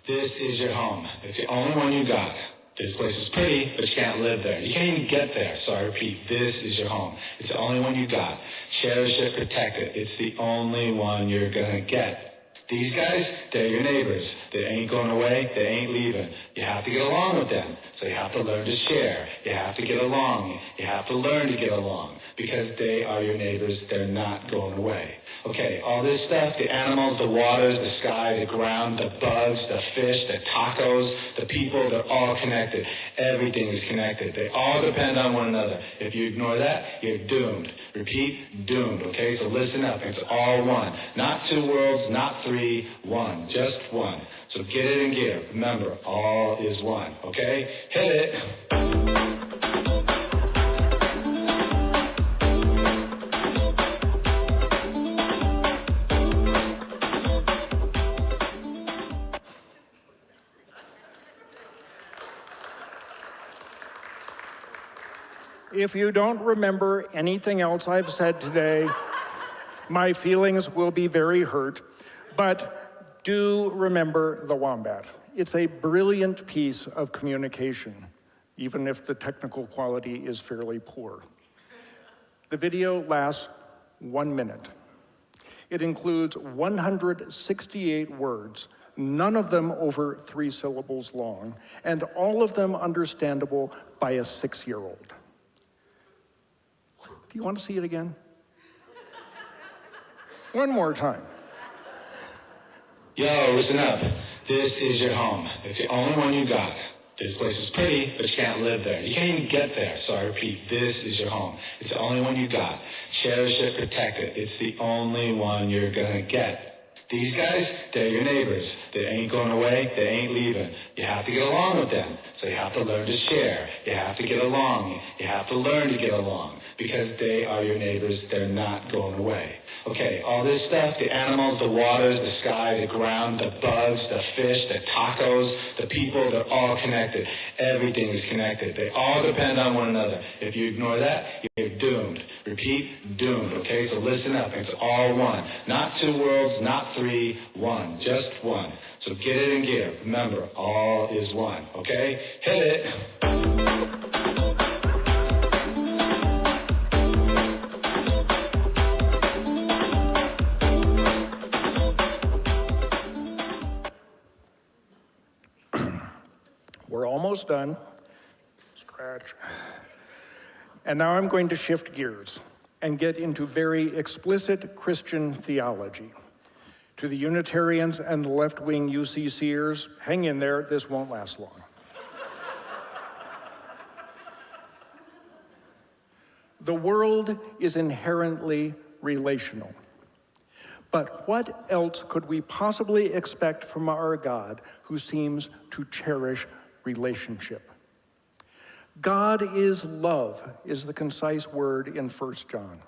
This is your home. It's the only one you got. This place is pretty, but you can't live there. You can't even get there. So I repeat, this is your home. It's the only one you got. Cherish it, protect it. It's the only one you're gonna get. These guys, they're your neighbors. They ain't going away. They ain't leaving. You have to get along with them. So you have to learn to share. You have to get along. You have to learn to get along. Because they are your neighbors. They're not going away. Okay, all this stuff, the animals, the waters, the sky, the ground, the bugs, the fish, the tacos, the people, they're all connected. Everything is connected. They all depend on one another. If you ignore that, you're doomed. Repeat, doomed, okay? So listen up. It's all one. Not two worlds, not three, one. Just one. So get it in gear. Remember, all is one, okay? Hit it. If you don't remember anything else I've said today, my feelings will be very hurt, but do remember the wombat. It's a brilliant piece of communication, even if the technical quality is fairly poor. The video lasts 1 minute. It includes 168 words, none of them over 3 syllables long, and all of them understandable by a 6-year-old. Do you want to see it again? One more time. Yo, listen up. This is your home. It's the only one you got. This place is pretty, but you can't live there. You can't even get there. So I repeat, this is your home. It's the only one you got. Cherish it, protect it. It's the only one you're gonna get. These guys, they're your neighbors. They ain't going away. They ain't leaving. You have to get along with them. So you have to learn to share. You have to get along. You have to learn to get along. Because they are your neighbors. They're not going away. Okay, all this stuff, the animals, the waters, the sky, the ground, the bugs, the fish, the tacos, the people, they're all connected. Everything is connected. They all depend on one another. If you ignore that, you're doomed. Repeat, doomed, okay? So listen up. It's all one. Not two worlds, not three, one. Just one. So get it in gear. Remember, all is one, okay? Hit it. We're almost done. Scratch. And now I'm going to shift gears and get into very explicit Christian theology. To the Unitarians and the left-wing UCCers, hang in there, this won't last long. The world is inherently relational. But what else could we possibly expect from our God who seems to cherish relationship? God is love, is the concise word in 1 John.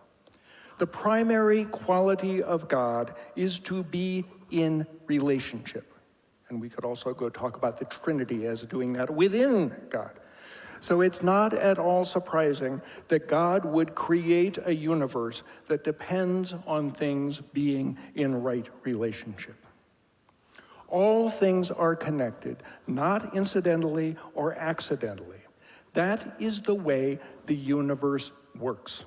The primary quality of God is to be in relationship. And we could also go talk about the Trinity as doing that within God. So it's not at all surprising that God would create a universe that depends on things being in right relationship. All things are connected, not incidentally or accidentally. That is the way the universe works.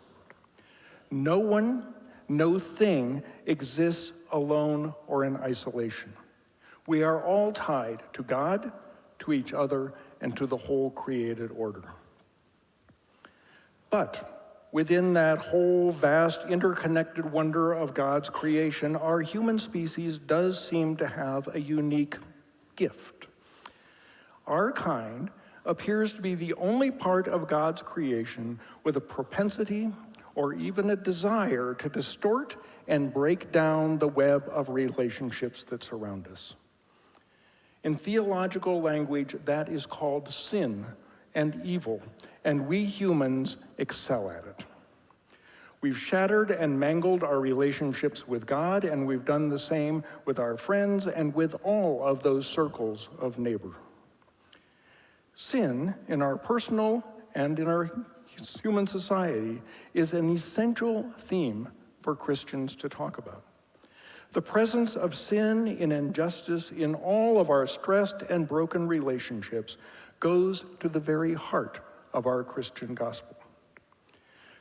No one, no thing exists alone or in isolation. We are all tied to God, to each other, and to the whole created order. But within that whole vast interconnected wonder of God's creation, our human species does seem to have a unique gift. Our kind appears to be the only part of God's creation with a propensity or even a desire to distort and break down the web of relationships that surround us. In theological language, that is called sin and evil, and we humans excel at it. We've shattered and mangled our relationships with God, and we've done the same with our friends and with all of those circles of neighbor. Sin in our personal and in our human society is an essential theme for Christians to talk about. The presence of sin and injustice in all of our stressed and broken relationships goes to the very heart of our Christian gospel.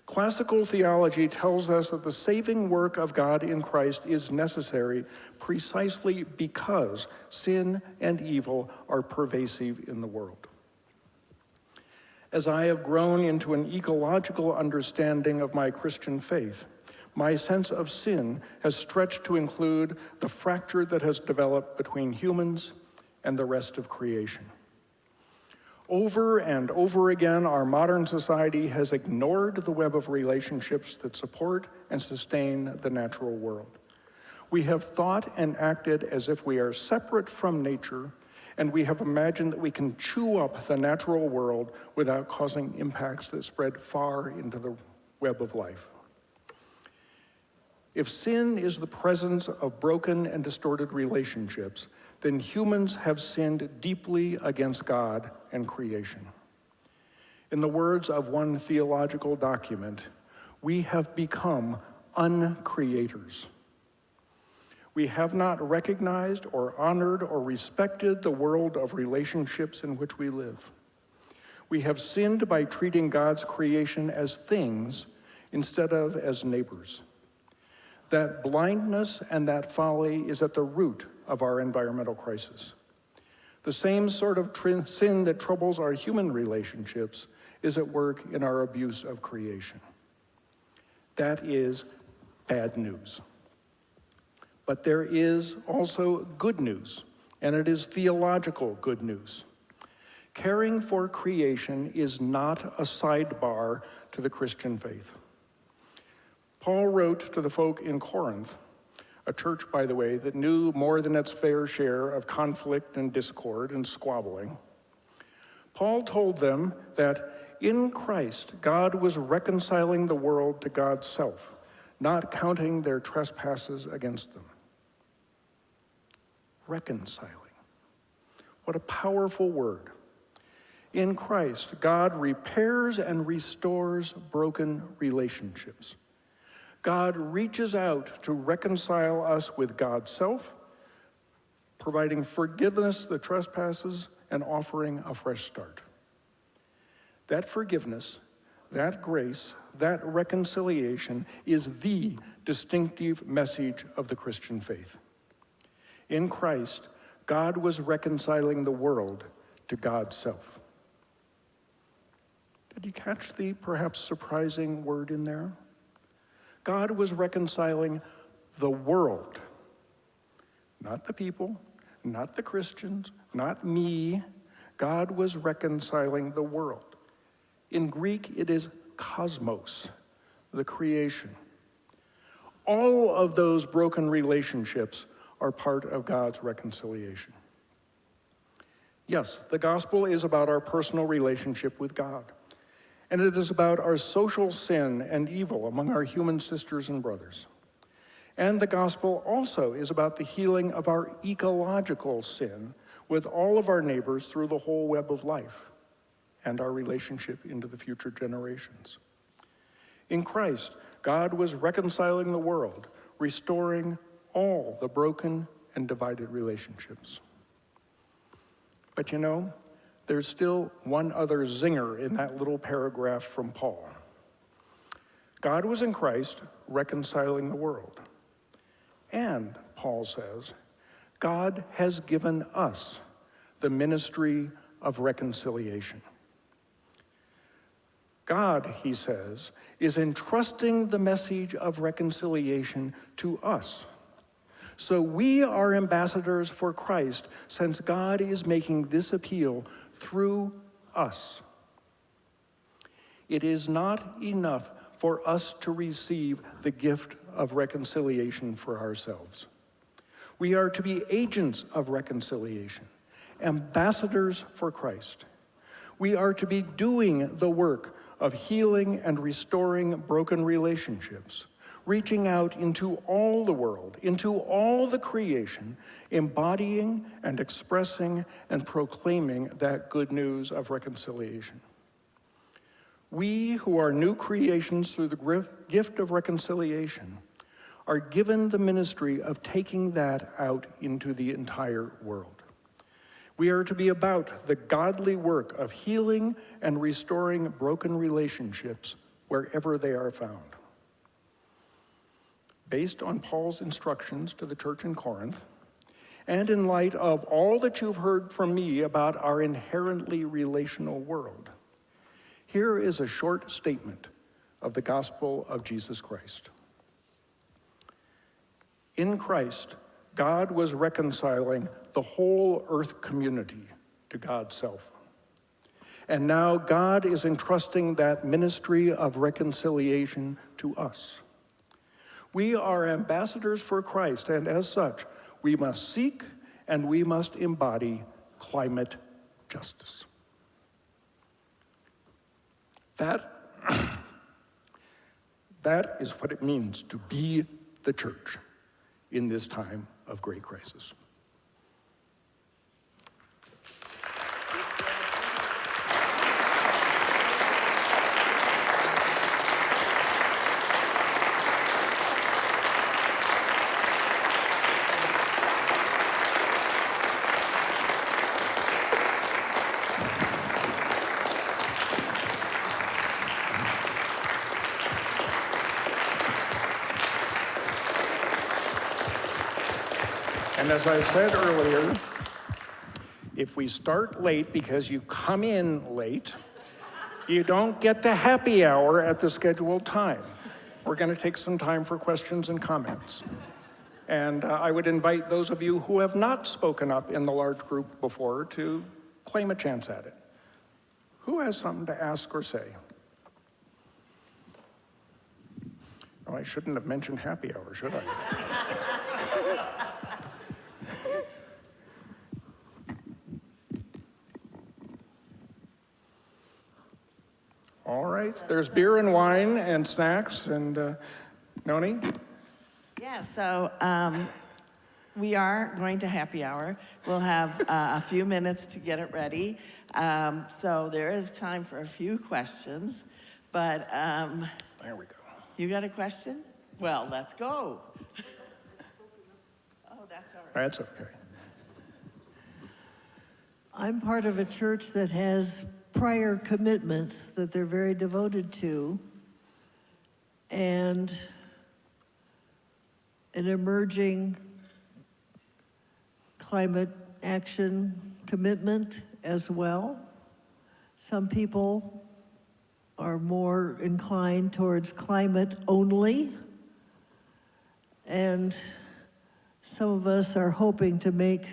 Classical theology tells us that the saving work of God in Christ is necessary precisely because sin and evil are pervasive in the world. As I have grown into an ecological understanding of my Christian faith, my sense of sin has stretched to include the fracture that has developed between humans and the rest of creation. Over and over again, our modern society has ignored the web of relationships that support and sustain the natural world. We have thought and acted as if we are separate from nature, and we have imagined that we can chew up the natural world without causing impacts that spread far into the web of life. If sin is the presence of broken and distorted relationships, then humans have sinned deeply against God and creation. In the words of one theological document, we have become uncreators. We have not recognized or honored or respected the world of relationships in which we live. We have sinned by treating God's creation as things instead of as neighbors. That blindness and that folly is at the root of our environmental crisis. The same sort of sin that troubles our human relationships is at work in our abuse of creation. That is bad news. But there is also good news, and it is theological good news. Caring for creation is not a sidebar to the Christian faith. Paul wrote to the folk in Corinth, a church, by the way, that knew more than its fair share of conflict and discord and squabbling. Paul told them that in Christ, God was reconciling the world to God's self, not counting their trespasses against them. Reconciling. What a powerful word. In Christ, God repairs and restores broken relationships. God reaches out to reconcile us with God's self, providing forgiveness the trespasses and offering a fresh start. That forgiveness, that grace, that reconciliation is the distinctive message of the Christian faith. In Christ, God was reconciling the world to God's self. Did you catch the perhaps surprising word in there? God was reconciling the world, not the people, not the Christians, not me. God was reconciling the world. In Greek, it is cosmos, the creation. All of those broken relationships are part of God's reconciliation. Yes, the gospel is about our personal relationship with God. And it is about our social sin and evil among our human sisters and brothers. And the gospel also is about the healing of our ecological sin with all of our neighbors through the whole web of life and our relationship into the future generations. In Christ, God was reconciling the world, restoring all the broken and divided relationships. But you know, there's still one other zinger in that little paragraph from Paul. God was in Christ reconciling the world. And, Paul says, God has given us the ministry of reconciliation. God, he says, is entrusting the message of reconciliation to us. So we are ambassadors for Christ, since God is making this appeal through us. It is not enough for us to receive the gift of reconciliation for ourselves. We are to be agents of reconciliation, ambassadors for Christ. We are to be doing the work of healing and restoring broken relationships, reaching out into all the world, into all the creation, embodying and expressing and proclaiming that good news of reconciliation. We who are new creations through the gift of reconciliation are given the ministry of taking that out into the entire world. We are to be about the godly work of healing and restoring broken relationships wherever they are found. Based on Paul's instructions to the church in Corinth, and in light of all that you've heard from me about our inherently relational world, here is a short statement of the gospel of Jesus Christ. In Christ, God was reconciling the whole earth community to God's self. And now God is entrusting that ministry of reconciliation to us. We are ambassadors for Christ, and as such, we must seek and we must embody climate justice. That is what it means to be the church in this time of great crisis. And as I said earlier, if we start late because you come in late, you don't get to happy hour at the scheduled time. We're going to take some time for questions and comments. And I would invite those of you who have not spoken up in the large group before to claim a chance at it. Who has something to ask or say? Oh, I shouldn't have mentioned happy hour, should I? All right, there's beer and wine and snacks, and Noni? Yeah, so we are going to happy hour. We'll have a few minutes to get it ready. So there is time for a few questions, but There we go. you got a question? Well, let's go. Oh, that's all right. That's okay. I'm part of a church that has prior commitments that they're very devoted to, and an emerging climate action commitment as well. Some people are more inclined towards climate only, and some of us are hoping to make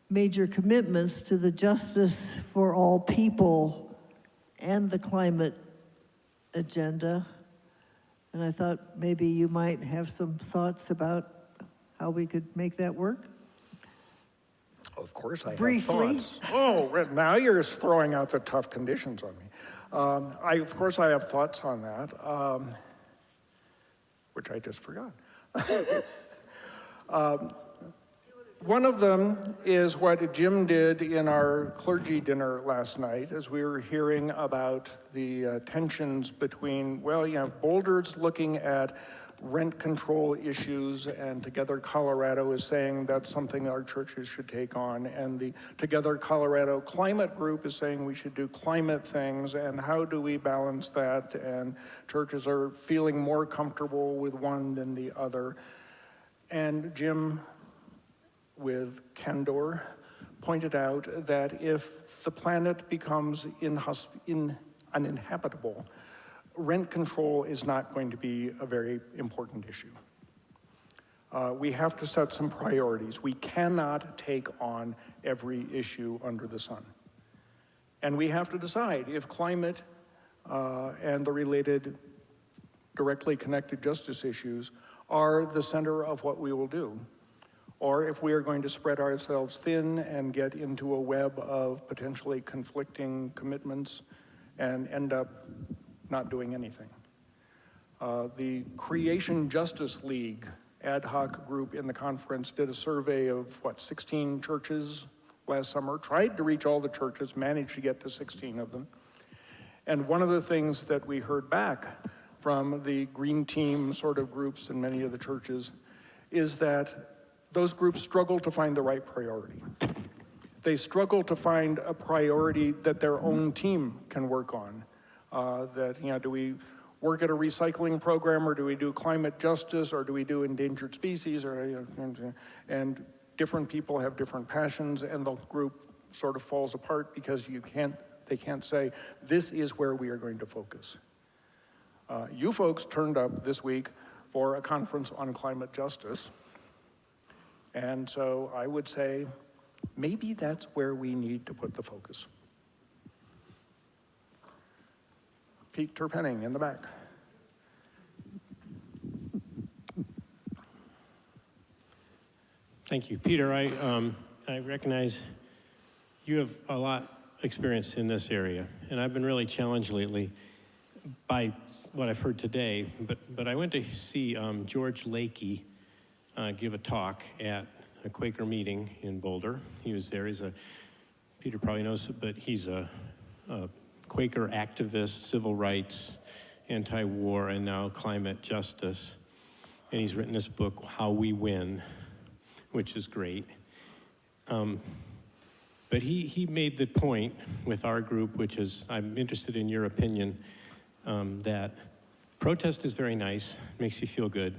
major commitments to the justice for all people and the climate agenda. And I thought maybe you might have some thoughts about how we could make that work. Of course I Briefly. have thoughts. Oh, now you're throwing out the tough conditions on me. Of course I have thoughts on that, which I just forgot. One of them is what Jim did in our clergy dinner last night, as we were hearing about the tensions between, well, you have Boulder's looking at rent control issues, and Together Colorado is saying that's something our churches should take on, and the Together Colorado Climate Group is saying we should do climate things, and how do we balance that? And churches are feeling more comfortable with one than the other. And Jim, with candor, pointed out that if the planet becomes uninhabitable, rent control is not going to be a very important issue. We have to set some priorities. We cannot take on every issue under the sun. And we have to decide if climate and the related directly connected justice issues are the center of what we will do, or if we are going to spread ourselves thin and get into a web of potentially conflicting commitments and end up not doing anything. The Creation Justice League ad hoc group in the conference did a survey of, 16 churches last summer, tried to reach all the churches, managed to get to 16 of them. And one of the things that we heard back from the green team sort of groups in many of the churches is that those groups struggle to find the right priority. They struggle to find a priority that their own team can work on. Do we work at a recycling program, or do we do climate justice, or do we do endangered species, and different people have different passions, and the group sort of falls apart because they can't say, this is where we are going to focus. You folks turned up this week for a conference on climate justice, and so I would say, maybe that's where we need to put the focus. Pete Terpenning in the back. Thank you. Peter, I recognize you have a lot of experience in this area, and I've been really challenged lately by what I've heard today, but I went to see George Lakey give a talk at a Quaker meeting in Boulder. He was there. Peter probably knows, but he's a Quaker activist, civil rights, anti-war, and now climate justice. And he's written this book, How We Win, which is great. But he made the point with our group, which is, I'm interested in your opinion, that protest is very nice, makes you feel good.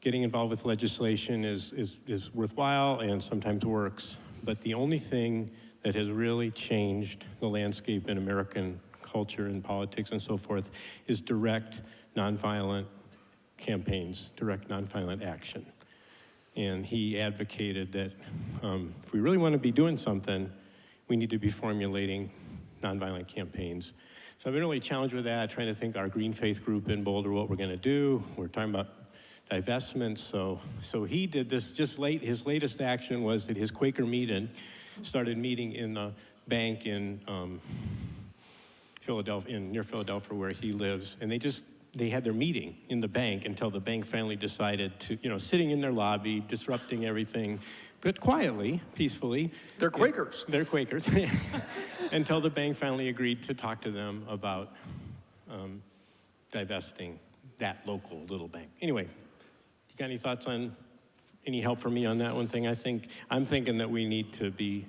Getting involved with legislation is worthwhile and sometimes works. But the only thing that has really changed the landscape in American culture and politics and so forth is direct nonviolent campaigns, direct nonviolent action. And he advocated that if we really want to be doing something, we need to be formulating nonviolent campaigns. So I've been really challenged with that, trying to think our Green Faith group in Boulder, what we're going to do. We're talking about divestments. So he did this just late. His latest action was that his Quaker meeting started meeting in a bank in Philadelphia, near Philadelphia, where he lives, and they had their meeting in the bank until the bank finally decided to, sitting in their lobby, disrupting everything, but quietly, peacefully. They're Quakers. They're Quakers. Until the bank finally agreed to talk to them about divesting that local little bank. Anyway, you got any thoughts on, any help for me on that one thing? I'm thinking that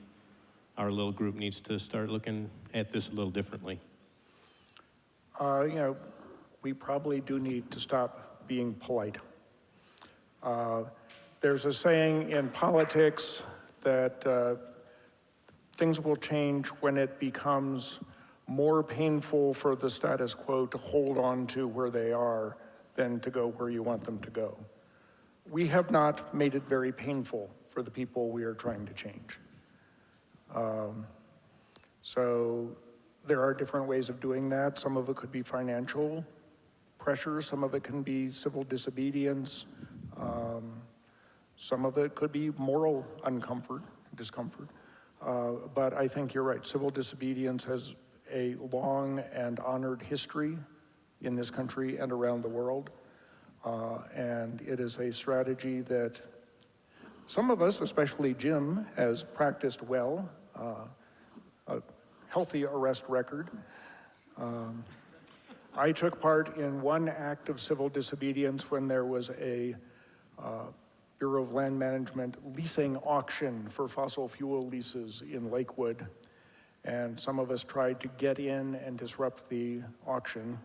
our little group needs to start looking at this a little differently. We probably do need to stop being polite. There's a saying in politics that things will change when it becomes more painful for the status quo to hold on to where they are than to go where you want them to go. We have not made it very painful for the people we are trying to change. So there are different ways of doing that. Some of it could be financial pressure, some of it can be civil disobedience, some of it could be moral discomfort. But I think you're right, civil disobedience has a long and honored history in this country and around the world. And it is a strategy that some of us, especially Jim, has practiced well, a healthy arrest record. I took part in one act of civil disobedience when there was a Bureau of Land Management leasing auction for fossil fuel leases in Lakewood. And some of us tried to get in and disrupt the auction.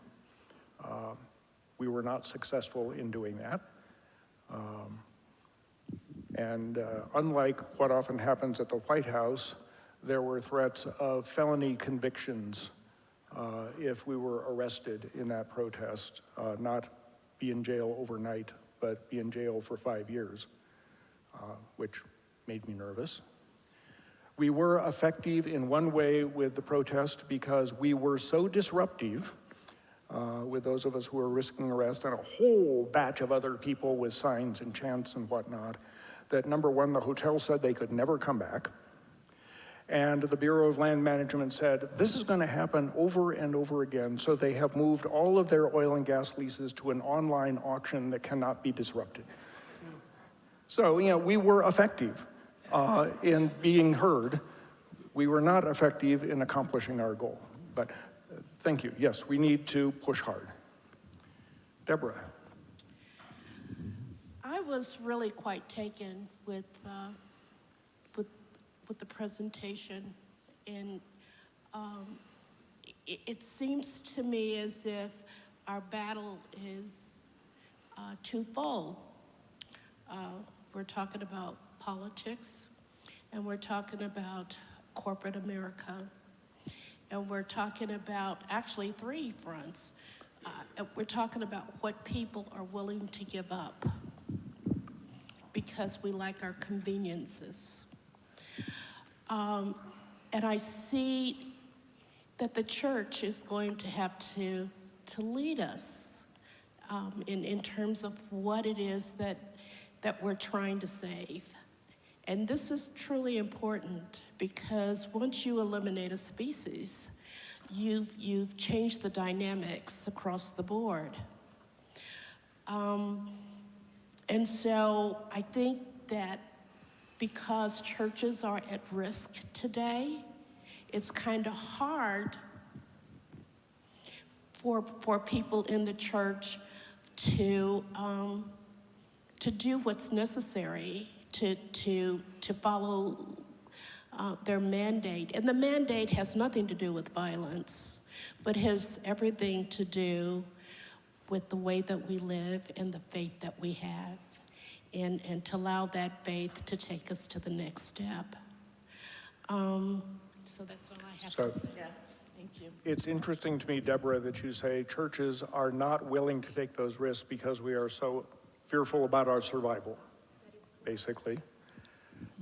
We were not successful in doing that. Unlike what often happens at the White House, there were threats of felony convictions if we were arrested in that protest, not be in jail overnight, but be in jail for 5 years, which made me nervous. We were effective in one way with the protest because we were so disruptive with those of us who were risking arrest and a whole batch of other people with signs and chants and whatnot, that number one, the hotel said they could never come back. And the Bureau of Land Management said, this is going to happen over and over again, so they have moved all of their oil and gas leases to an online auction that cannot be disrupted. So, we were effective in being heard. We were not effective in accomplishing our goal. But thank you. Yes, we need to push hard. Deborah. I was really quite taken with the presentation, and it seems to me as if our battle is twofold. We're talking about politics, and we're talking about corporate America, and we're talking about actually three fronts. We're talking about what people are willing to give up because we like our conveniences. And I see that the church is going to have to lead us in terms of what it is that we're trying to save. And this is truly important because once you eliminate a species, you've changed the dynamics across the board. And so I think that because churches are at risk today, it's kind of hard for people in the church to do what's necessary to follow their mandate. And the mandate has nothing to do with violence, but has everything to do with the way that we live and the faith that we have, and to allow that faith to take us to the next step. So that's all I have to say. Yeah, thank you. It's interesting to me, Deborah, that you say churches are not willing to take those risks because we are so fearful about our survival, basically.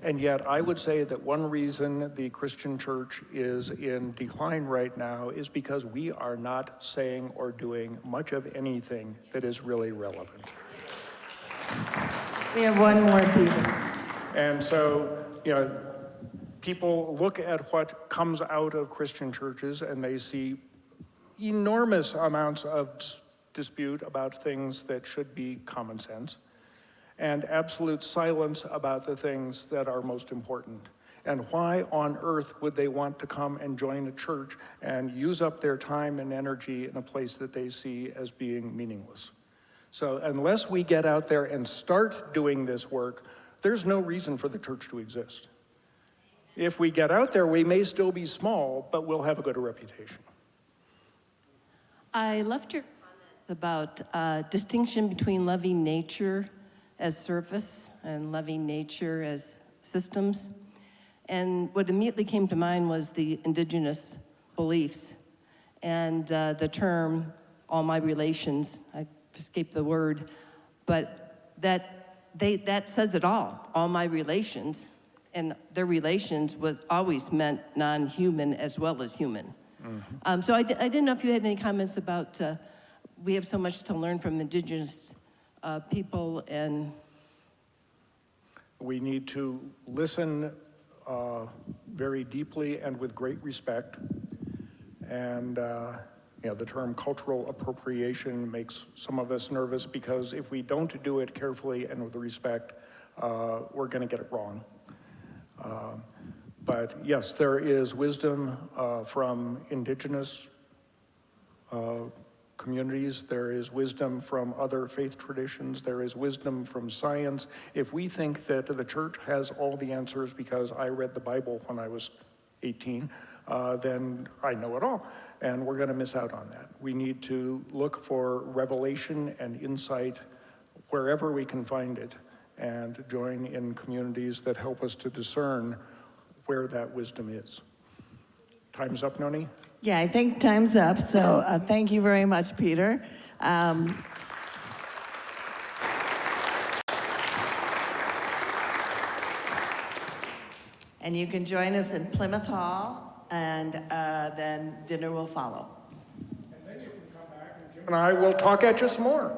And yet I would say that one reason the Christian church is in decline right now is because we are not saying or doing much of anything that is really relevant. We have one more, Peter. And so, people look at what comes out of Christian churches and they see enormous amounts of dispute about things that should be common sense, and absolute silence about the things that are most important. And why on earth would they want to come and join a church and use up their time and energy in a place that they see as being meaningless? So unless we get out there and start doing this work, there's no reason for the church to exist. If we get out there, we may still be small, but we'll have a good reputation. I loved your comments about distinction between loving nature as service and loving nature as systems. And what immediately came to mind was the indigenous beliefs and the term, all my relations. I escaped the word, but that says it all my relations. And their relations was always meant non-human as well as human. Mm-hmm. So I didn't know if you had any comments about, we have so much to learn from indigenous people, and we need to listen very deeply and with great respect. And the term cultural appropriation makes some of us nervous because if we don't do it carefully and with respect, we're going to get it wrong. But yes, there is wisdom from indigenous communities. There is wisdom from other faith traditions. There is wisdom from science. If we think that the church has all the answers because I read the Bible when I was 18, then I know it all, and we're going to miss out on that. We need to look for revelation and insight wherever we can find it, and join in communities that help us to discern where that wisdom is. Time's up, Noni? Yeah, I think time's up, so thank you very much, Peter. And you can join us in Plymouth Hall, and then dinner will follow. And then you can come back and Jim and I will talk at you some more.